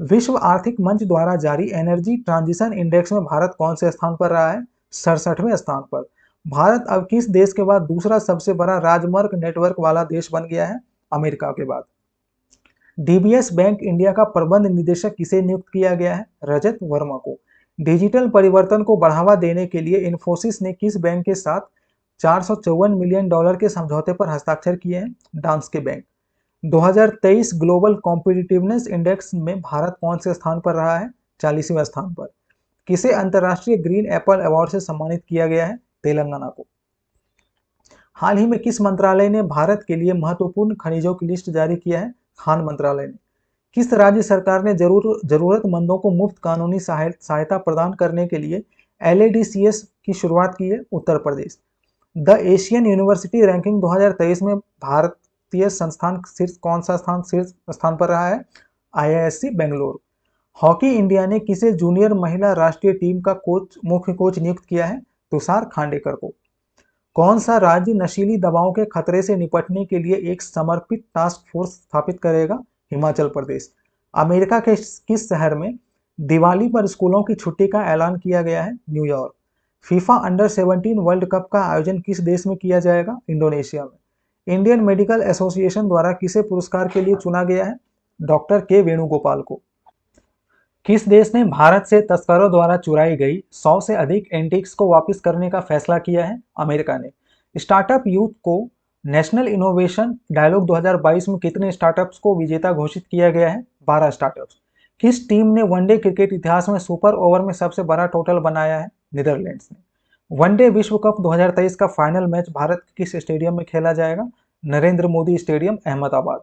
विश्व आर्थिक मंच द्वारा जारी एनर्जी ट्रांजिशन इंडेक्स में भारत कौन से स्थान पर रहा है? 67वें स्थान पर। भारत अब किस देश के बाद दूसरा सबसे बड़ा राजमार्ग नेटवर्क वाला देश बन गया है? अमेरिका के बाद। डीबीएस बैंक इंडिया का प्रबंध निदेशक किसे नियुक्त किया गया है? रजत वर्मा को। डिजिटल परिवर्तन को बढ़ावा देने के लिए इन्फोसिस ने किस बैंक के साथ $454 मिलियन के समझौते पर हस्ताक्षर किए हैं? डांस्के बैंक। 2023 ग्लोबल कॉम्पिटिटिवनेस इंडेक्स में भारत कौन से स्थान पर रहा है? 40वें स्थान पर। किसे अंतर्राष्ट्रीय ग्रीन एप्पल अवार्ड से सम्मानित किया गया है? तेलंगाना को। हाल ही में किस मंत्रालय ने भारत के लिए महत्वपूर्ण खनिजों की लिस्ट जारी किया है? खान मंत्रालय ने। किस राज्य सरकार ने जरूरतमंदों को मुफ्त कानूनी सहायता प्रदान करने के लिए LADCS की शुरुआत की है? Uttar Pradesh. The Asian university ranking 2023 में भारतीय संस्थान कौन सा शीर्ष स्थान पर रहा है? IISc बेंगलोर। हॉकी इंडिया ने किसे जूनियर महिला राष्ट्रीय टीम का मुख्य कोच नियुक्त किया है? तुषार खांडेकर को। कौन सा राज्य नशीली दवाओं के खतरे से निपटने के लिए एक समर्पित टास्क फोर्स स्थापित करेगा? हिमाचल प्रदेश। अमेरिका के किस शहर में दिवाली पर स्कूलों की छुट्टी का ऐलान किया गया है? New York. FIFA under 17 world cup का आयोजन किस देश में किया जाएगा? इंडोनेशिया में। इंडियन मेडिकल एसोसिएशन द्वारा किसे पुरस्कार के लिए चुना गया है? डॉक्टर के वेणुगोपाल को। किस देश ने भारत से तस्करों द्वारा चुराई गई 100 से अधिक एंटीक्स को वापस करने का फैसला किया है? अमेरिका ने। स्टार्टअप यूथ को नेशनल इनोवेशन डायलॉग 2022 में कितने स्टार्टअप्स को विजेता घोषित किया गया है? 12 स्टार्टअप्स। किस टीम ने वनडे क्रिकेट इतिहास में सुपर ओवर में सबसे बड़ा टोटल बनाया है? नीदरलैंड्स ने। वनडे विश्व कप 2023 का फाइनल मैच भारत के किस स्टेडियम में खेला जाएगा? Narendra Modi stadium, Ahmedabad.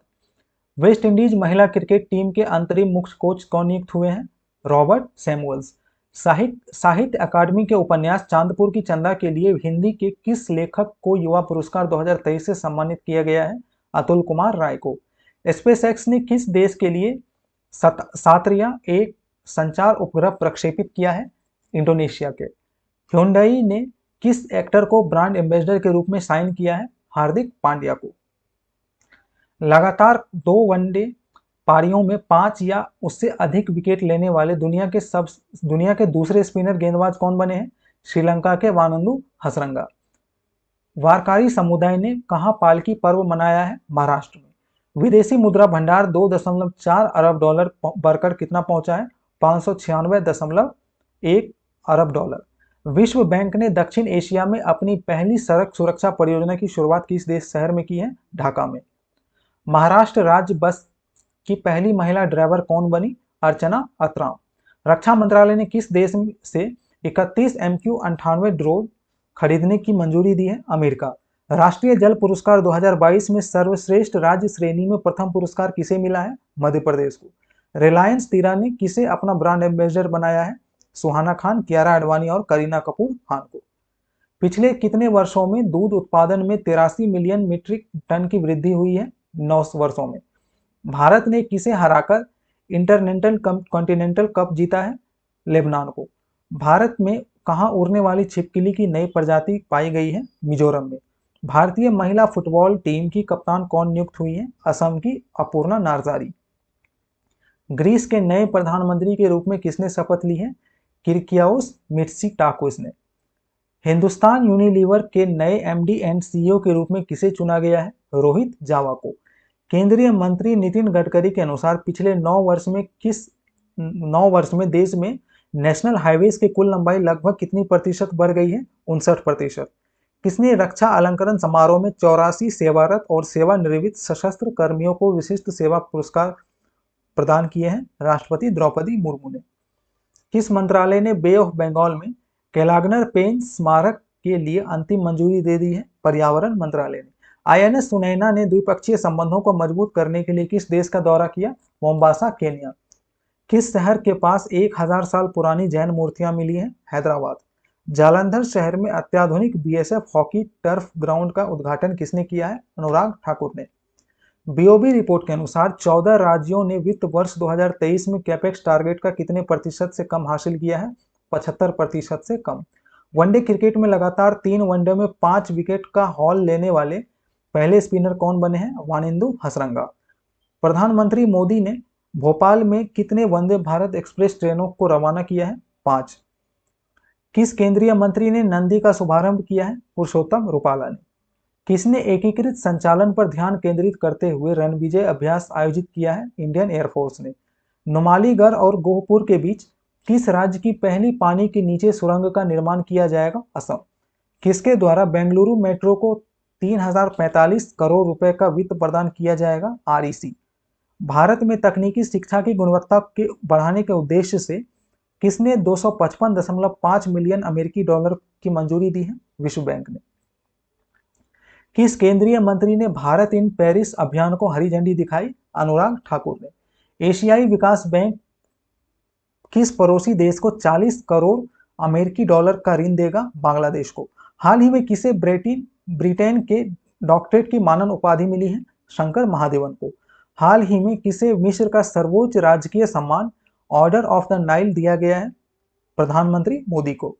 West Indies महिला क्रिकेट टीम के अंतरिम मुख्य कोच कौन नियुक्त हुए हैं? Robert Samuel's. साहित्य अकादमी के उपन्यास चांदपुर की चंदा के लिए हिंदी के किस लेखक को युवा पुरस्कार 2023 से सम्मानित किया गया है? अतुल कुमार राय को। स्पेसएक्स ने किस देश के लिए सातरिया एक संचार उपग्रह प्रक्षेपित किया है? इंडोनेशिया के। ह्युंडई ने किस एक्टर को ब्रांड एम्बेसडर के रूप में साइन किया है? हार्दिक पांड्या को। लगातार 2 वनडे पारियों में 5 या उससे अधिक विकेट लेने वाले दुनिया के दूसरे स्पिनर गेंदबाज कौन बने हैं? श्रीलंका के वानंदु हसरंगा। वारकारी समुदाय ने कहां पालकी पर्व मनाया है? महाराष्ट्र में। विदेशी मुद्रा भंडार $2.4 अरब बढ़कर कितना पहुंचा है? 596.1 अरब डॉलर। विश्व बैंक ने दक्षिण एशिया में अपनी पहली सड़क सुरक्षा परियोजना की शुरुआत किस देश शहर में की है? ढाका में। महाराष्ट्र राज्य बस की पहली महिला ड्राइवर कौन बनी? अर्चना अत्राम। रक्षा मंत्रालय ने किस देश से 31 MQ-98 ड्रोन खरीदने की मंजूरी दी है? अमेरिका। राष्ट्रीय जल पुरस्कार 2022 में सर्वश्रेष्ठ राज्य श्रेणी में प्रथम पुरस्कार किसे मिला है? मध्य प्रदेश को। रिलायंस तीरा ने किसे अपना ब्रांड एम्बेसडर बनाया है? सुहाना खान, कियारा आडवाणी और करीना कपूर खान को। पिछले कितने वर्षों में दूध उत्पादन में 83 मिलियन मीट्रिक टन की वृद्धि हुई है? 9 वर्षों में। भारत ने किसे हराकर कॉन्टिनेंटल कप जीता है? लेबनान को। भारत में कहां उड़ने वाली छिपकली की नई प्रजाति पाई गई है? मिजोरम में। भारतीय महिला फुटबॉल टीम की कप्तान कौन नियुक्त हुई है? असम की अपूर्णा नार्जारी। ग्रीस के नए प्रधानमंत्री के रूप में किसने शपथ ली है? किरकियाउस मित्सोटाकिस ने। हिंदुस्तान यूनिलीवर के नए MD एंड CEO के रूप में किसे चुना गया है? रोहित जावा को। केंद्रीय मंत्री नितिन गडकरी के अनुसार पिछले 9 वर्ष में देश में नेशनल हाईवेज की कुल लंबाई लगभग कितनी प्रतिशत बढ़ गई है? 59%। किसने रक्षा अलंकरण समारोह में 84 सेवारत और सेवानिवृत्त सशस्त्र कर्मियों को विशिष्ट सेवा पुरस्कार प्रदान किए हैं? राष्ट्रपति द्रौपदी मुर्मू ने। किस मंत्रालय ने बे ऑफ बंगाल में केलागनर पेन स्मारक के लिए अंतिम मंजूरी दे दी है? पर्यावरण मंत्रालय ने। INS सुनैना ने द्विपक्षीय संबंधों को मजबूत करने के लिए किस देश का दौरा किया? Mombasa, Kenya. किस शहर के पास 1000 साल पुरानी जैन मूर्तियां मिली हैं? हैदराबाद। जालंधर शहर में अत्याधुनिक BSF हॉकी टर्फ ग्राउंड का उद्घाटन किसने किया है? अनुराग ठाकुर ने। BOB रिपोर्ट के अनुसार 14 राज्यों ने वित्त वर्ष 2023 में कैपेक्स टारगेट का कितने प्रतिशत से कम हासिल किया है? 75% से कम। वनडे क्रिकेट में लगातार 3 वनडे में 5 विकेट का हॉल लेने वाले पहले स्पिनर कौन बने हैं? वानिंदु हसरंगा। प्रधानमंत्री मोदी ने भोपाल में कितने वंदे भारत एक्सप्रेस ट्रेनों को रवाना किया है? 5। किस केंद्रीय मंत्री ने नंदी का शुभारंभ किया है? पुरुषोत्तम रूपाला ने। किसने एकीकृत संचालन पर ध्यान केंद्रित करते हुए रणविजय अभ्यास आयोजित किया है? इंडियन एयरफोर्स ने। नुमालीगढ़ और गोहपुर के बीच किस राज्य की पहली पानी के नीचे सुरंग का निर्माण किया जाएगा? असम। किसके द्वारा बेंगलुरु मेट्रो को 3045 करोड़ रुपए का वित्त प्रदान किया जाएगा? आरईसी। भारत में तकनीकी शिक्षा की गुणवत्ता के बढ़ाने के उद्देश्य से किसने 255.5 मिलियन अमेरिकी डॉलर की मंजूरी दी है? विश्व बैंक ने। किस केंद्रीय मंत्री ने भारत इन पेरिस अभियान को हरी झंडी दिखाई? अनुराग ठाकुर ने। एशियाई विकास बैंक किस पड़ोसी देश को 40 करोड़ अमेरिकी डॉलर का ऋण देगा? बांग्लादेश को। हाल ही में किसे ब्रिटेन के डॉक्टरेट की मानद उपाधि मिली है? शंकर महादेवन को। हाल ही में किसे मिस्र का सर्वोच्च राजकीय सम्मान ऑर्डर ऑफ द नाइल दिया गया है? प्रधानमंत्री मोदी को।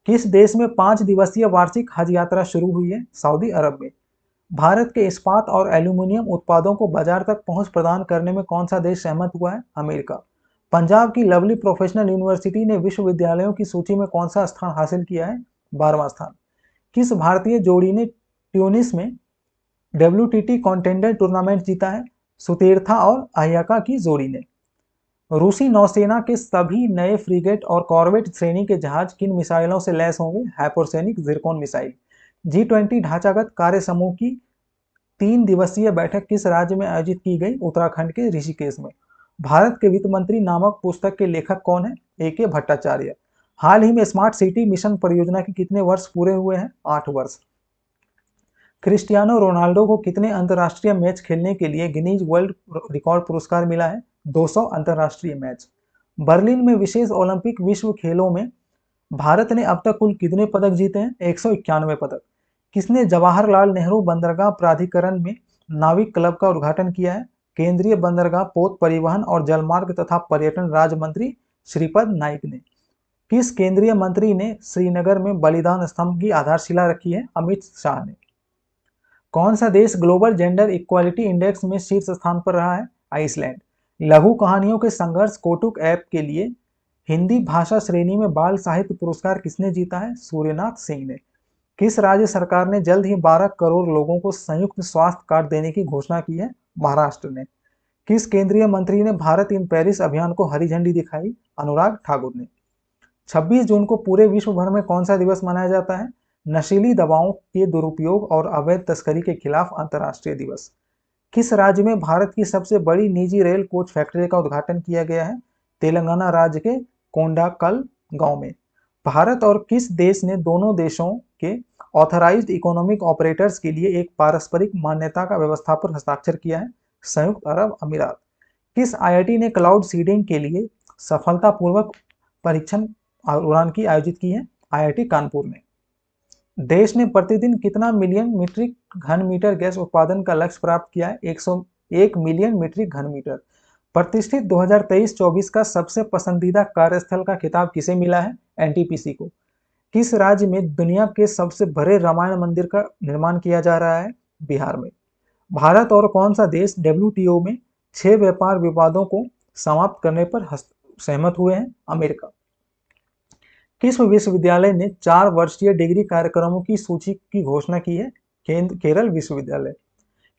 किस देश में 5 दिवसीय वार्षिक हज यात्रा शुरू हुई है? सऊदी अरब में। भारत के इस्पात और एल्यूमिनियम उत्पादों को बाजार तक पहुंच प्रदान करने में कौन सा देश सहमत हुआ है? अमेरिका। पंजाब की लवली प्रोफेशनल यूनिवर्सिटी ने विश्वविद्यालयों की सूची में कौन सा स्थान हासिल किया है? 12वां स्थान। किस भारतीय जोड़ी ने ट्यूनिस में WTT कॉन्टेंडर टूर्नामेंट जीता है? सुतीर्था और अय्यका की जोड़ी ने। रूसी नौसेना के सभी नए फ्रीगेट और कॉर्वेट श्रेणी के जहाज किन मिसाइलों से लैस होंगे? Hypersonic Zircon missile. G20 ढांचागत कार्य समूह की 3 दिवसीय बैठक किस राज्य में आयोजित की गई? उत्तराखंड के ऋषिकेश में। भारत के वित्त मंत्री नामक पुस्तक के लेखक कौन है? AK भट्टाचार्य। हाल ही में स्मार्ट सिटी मिशन परियोजना के कितने वर्ष पूरे हुए हैं? 8 वर्ष। क्रिस्टियानो रोनाल्डो को कितने अंतर्राष्ट्रीय मैच खेलने के लिए गिनीज वर्ल्ड रिकॉर्ड पुरस्कार मिला है? 200 अंतर्राष्ट्रीय मैच। बर्लिन में विशेष ओलंपिक विश्व खेलों में भारत ने अब तक कुल कितने पदक जीते हैं? 191 पदक। किसने जवाहरलाल नेहरू बंदरगाह प्राधिकरण में नाविक क्लब का उद्घाटन किया है? केंद्रीय बंदरगाह, पोत परिवहन और जलमार्ग तथा पर्यटन राज्य मंत्री श्रीपद नाइक ने। किस केंद्रीय मंत्री ने श्रीनगर में बलिदान स्तंभ की आधारशिला रखी है? अमित शाह ने। कौन सा देश ग्लोबल जेंडर इक्वालिटी इंडेक्स में शीर्ष स्थान पर रहा है? आइसलैंड। लघु कहानियों के संघर्ष कोटुक ऐप के लिए हिंदी भाषा श्रेणी में बाल साहित्य पुरस्कार किसने जीता है? सूर्यनाथ सिंह ने। किस राज्य सरकार ने जल्द ही 12 करोड़ लोगों को संयुक्त स्वास्थ्य कार्ड देने की घोषणा की है? महाराष्ट्र ने। किस केंद्रीय मंत्री ने भारत इन पेरिस अभियान को हरी झंडी दिखाई? अनुराग ठाकुर ने। 26 जून को पूरे विश्व भर में कौन सा दिवस मनाया जाता है? नशीली दवाओं के दुरुपयोग और अवैध तस्करी के खिलाफ अंतर्राष्ट्रीय दिवस। किस राज्य में भारत की सबसे बड़ी निजी रेल कोच फैक्ट्री का उद्घाटन किया गया है? तेलंगाना राज्य के कोंडाकल गांव में। भारत और किस देश ने दोनों देशों के ऑथराइज्ड इकोनॉमिक ऑपरेटर्स के लिए एक पारस्परिक मान्यता का व्यवस्था पर हस्ताक्षर किया है? संयुक्त अरब अमीरात। किस IIT ने क्लाउड सीडिंग के लिए सफलतापूर्वक परीक्षण उड़ान की आयोजित की है? IIT कानपुर ने। देश ने प्रतिदिन कितना मिलियन मीट्रिक घन मीटर गैस उत्पादन का लक्ष्य प्राप्त किया है? 101 मिलियन मीट्रिक घन मीटर। प्रतिष्ठित 2023-24 का सबसे पसंदीदा कार्यस्थल का खिताब किसे मिला है? NTPC को। किस राज्य में दुनिया के सबसे बड़े रामायण मंदिर का निर्माण किया जा रहा है? बिहार में। भारत और कौन सा देश WTO में 6 व्यापार विवादों को समाप्त करने पर सहमत हुए हैं? अमेरिका। किस विश्वविद्यालय ने 4 वर्षीय डिग्री कार्यक्रमों की सूची की घोषणा की है? केरल विश्वविद्यालय।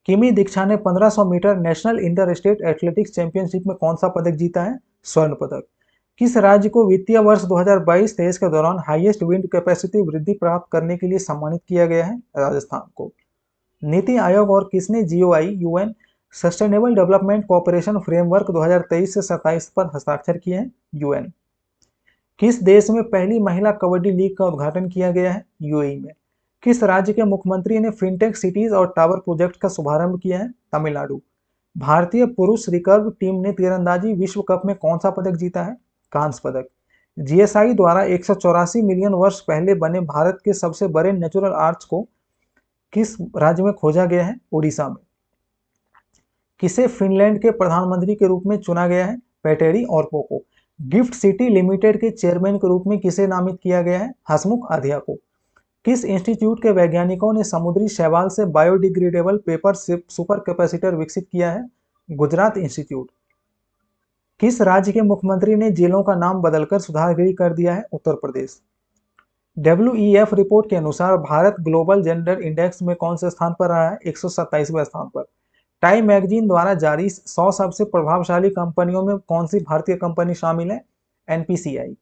किमी दीक्षा ने 1500 metre national inter state athletics championship में कौन सा पदक जीता है? स्वर्ण पदक। किस राज्य को वित्तीय वर्ष 2022-23 के दौरान हाईएस्ट विंड कैपेसिटी वृद्धि प्राप्त करने के लिए सम्मानित किया गया है? राजस्थान को। नीति आयोग और किसने GOI UN sustainable development cooperation framework 2023 से 27 पर हस्ताक्षर किए हैं? UN। किस देश में पहली महिला कबड्डी लीग का उद्घाटन किया गया है? UAE में। किस राज्य के मुख्यमंत्री ने फिनटेक सिटीज और टावर प्रोजेक्ट का शुभारंभ किया है? तमिलनाडु। भारतीय पुरुष रिकर्व टीम ने तीरंदाजी विश्व कप में कौन सा पदक जीता है? कांस्य पदक। GSI द्वारा 184 मिलियन वर्ष पहले बने भारत के सबसे बड़े नेचुरल आर्च को किस राज्य में खोजा गया है? उड़ीसा में। किसे फिनलैंड के प्रधानमंत्री के रूप में चुना गया है? पेटेरी ऑर्पो को। गिफ्ट सिटी लिमिटेड के चेयरमैन के रूप में किसे नामित किया गया है? हसमुख आधिया को। किस इंस्टीट्यूट के वैज्ञानिकों ने समुद्री शैवाल से बायोडिग्रेडेबल पेपर सुपर कैपेसिटर विकसित किया है? गुजरात इंस्टीट्यूट। किस राज्य के मुख्यमंत्री ने जेलों का नाम बदलकर सुधारगृह कर दिया है? उत्तर प्रदेश। WEF रिपोर्ट के अनुसार भारत ग्लोबल जेंडर इंडेक्स में कौन से स्थान पर रहा है? 127वें स्थान पर। टाइम मैगजीन द्वारा जारी 100 सबसे प्रभावशाली कंपनियों में कौन सी भारतीय कंपनी शामिल है? NPCI।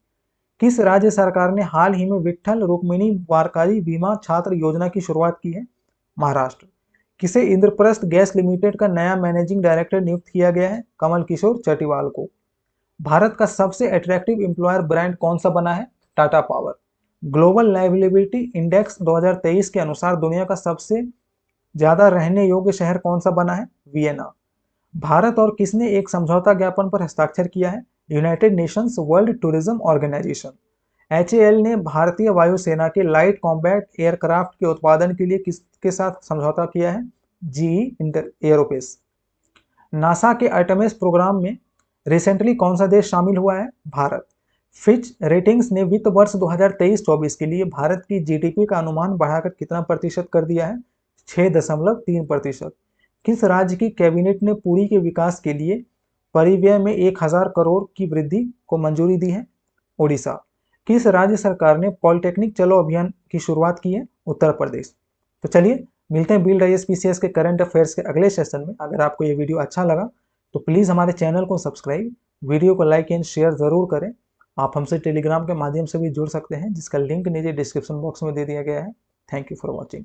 किस राज्य सरकार ने हाल ही में विट्ठल रुक्मिणी वारकारी बीमा छात्र योजना की शुरुआत की है? महाराष्ट्र। किसे इंद्रप्रस्थ गैस लिमिटेड का नया मैनेजिंग डायरेक्टर नियुक्त किया गया है? कमल किशोर चटिवाल को। भारत का सबसे अट्रैक्टिव एम्प्लॉयर ब्रांड कौन सा बना है? Tata power. Global liability index 2023 के अनुसार दुनिया का सबसे ज्यादा रहने योग्य शहर कौन सा बना है? वियना। भारत और किसने एक समझौता ज्ञापन पर हस्ताक्षर किया है? United Nations World Tourism Organisation. HAL ने भारतीय वायुसेना के लाइट कॉम्बैट एयरक्राफ्ट के उत्पादन के लिए किसके साथ समझौता किया है? GE aerospace. नासा के आर्टेमिस प्रोग्राम में रिसेंटली कौन सा देश शामिल हुआ है? भारत। फिच रेटिंग्स ने वित्त वर्ष 2023-24 के लिए भारत की GDP का अनुमान बढ़ाकर कितना प्रतिशत कर दिया है? 6.3%। किस राज्य की कैबिनेट ने पुरी के विकास के लिए परिव्यय में 1000 करोड़ की वृद्धि को मंजूरी दी है? ओडिशा। किस राज्य सरकार ने पॉलिटेक्निक चलो अभियान की शुरुआत की है? उत्तर प्रदेश। तो चलिए मिलते हैं बिल्ड IAS-PCS के करंट अफेयर्स के अगले सेशन में। अगर आपको ये वीडियो अच्छा लगा तो प्लीज़ हमारे चैनल को सब्सक्राइब, वीडियो को लाइक एंड शेयर ज़रूर करें। आप हमसे टेलीग्राम के माध्यम से भी जुड़ सकते हैं, जिसका लिंक नीचे डिस्क्रिप्शन बॉक्स में दे दिया गया है। Thank you for watching.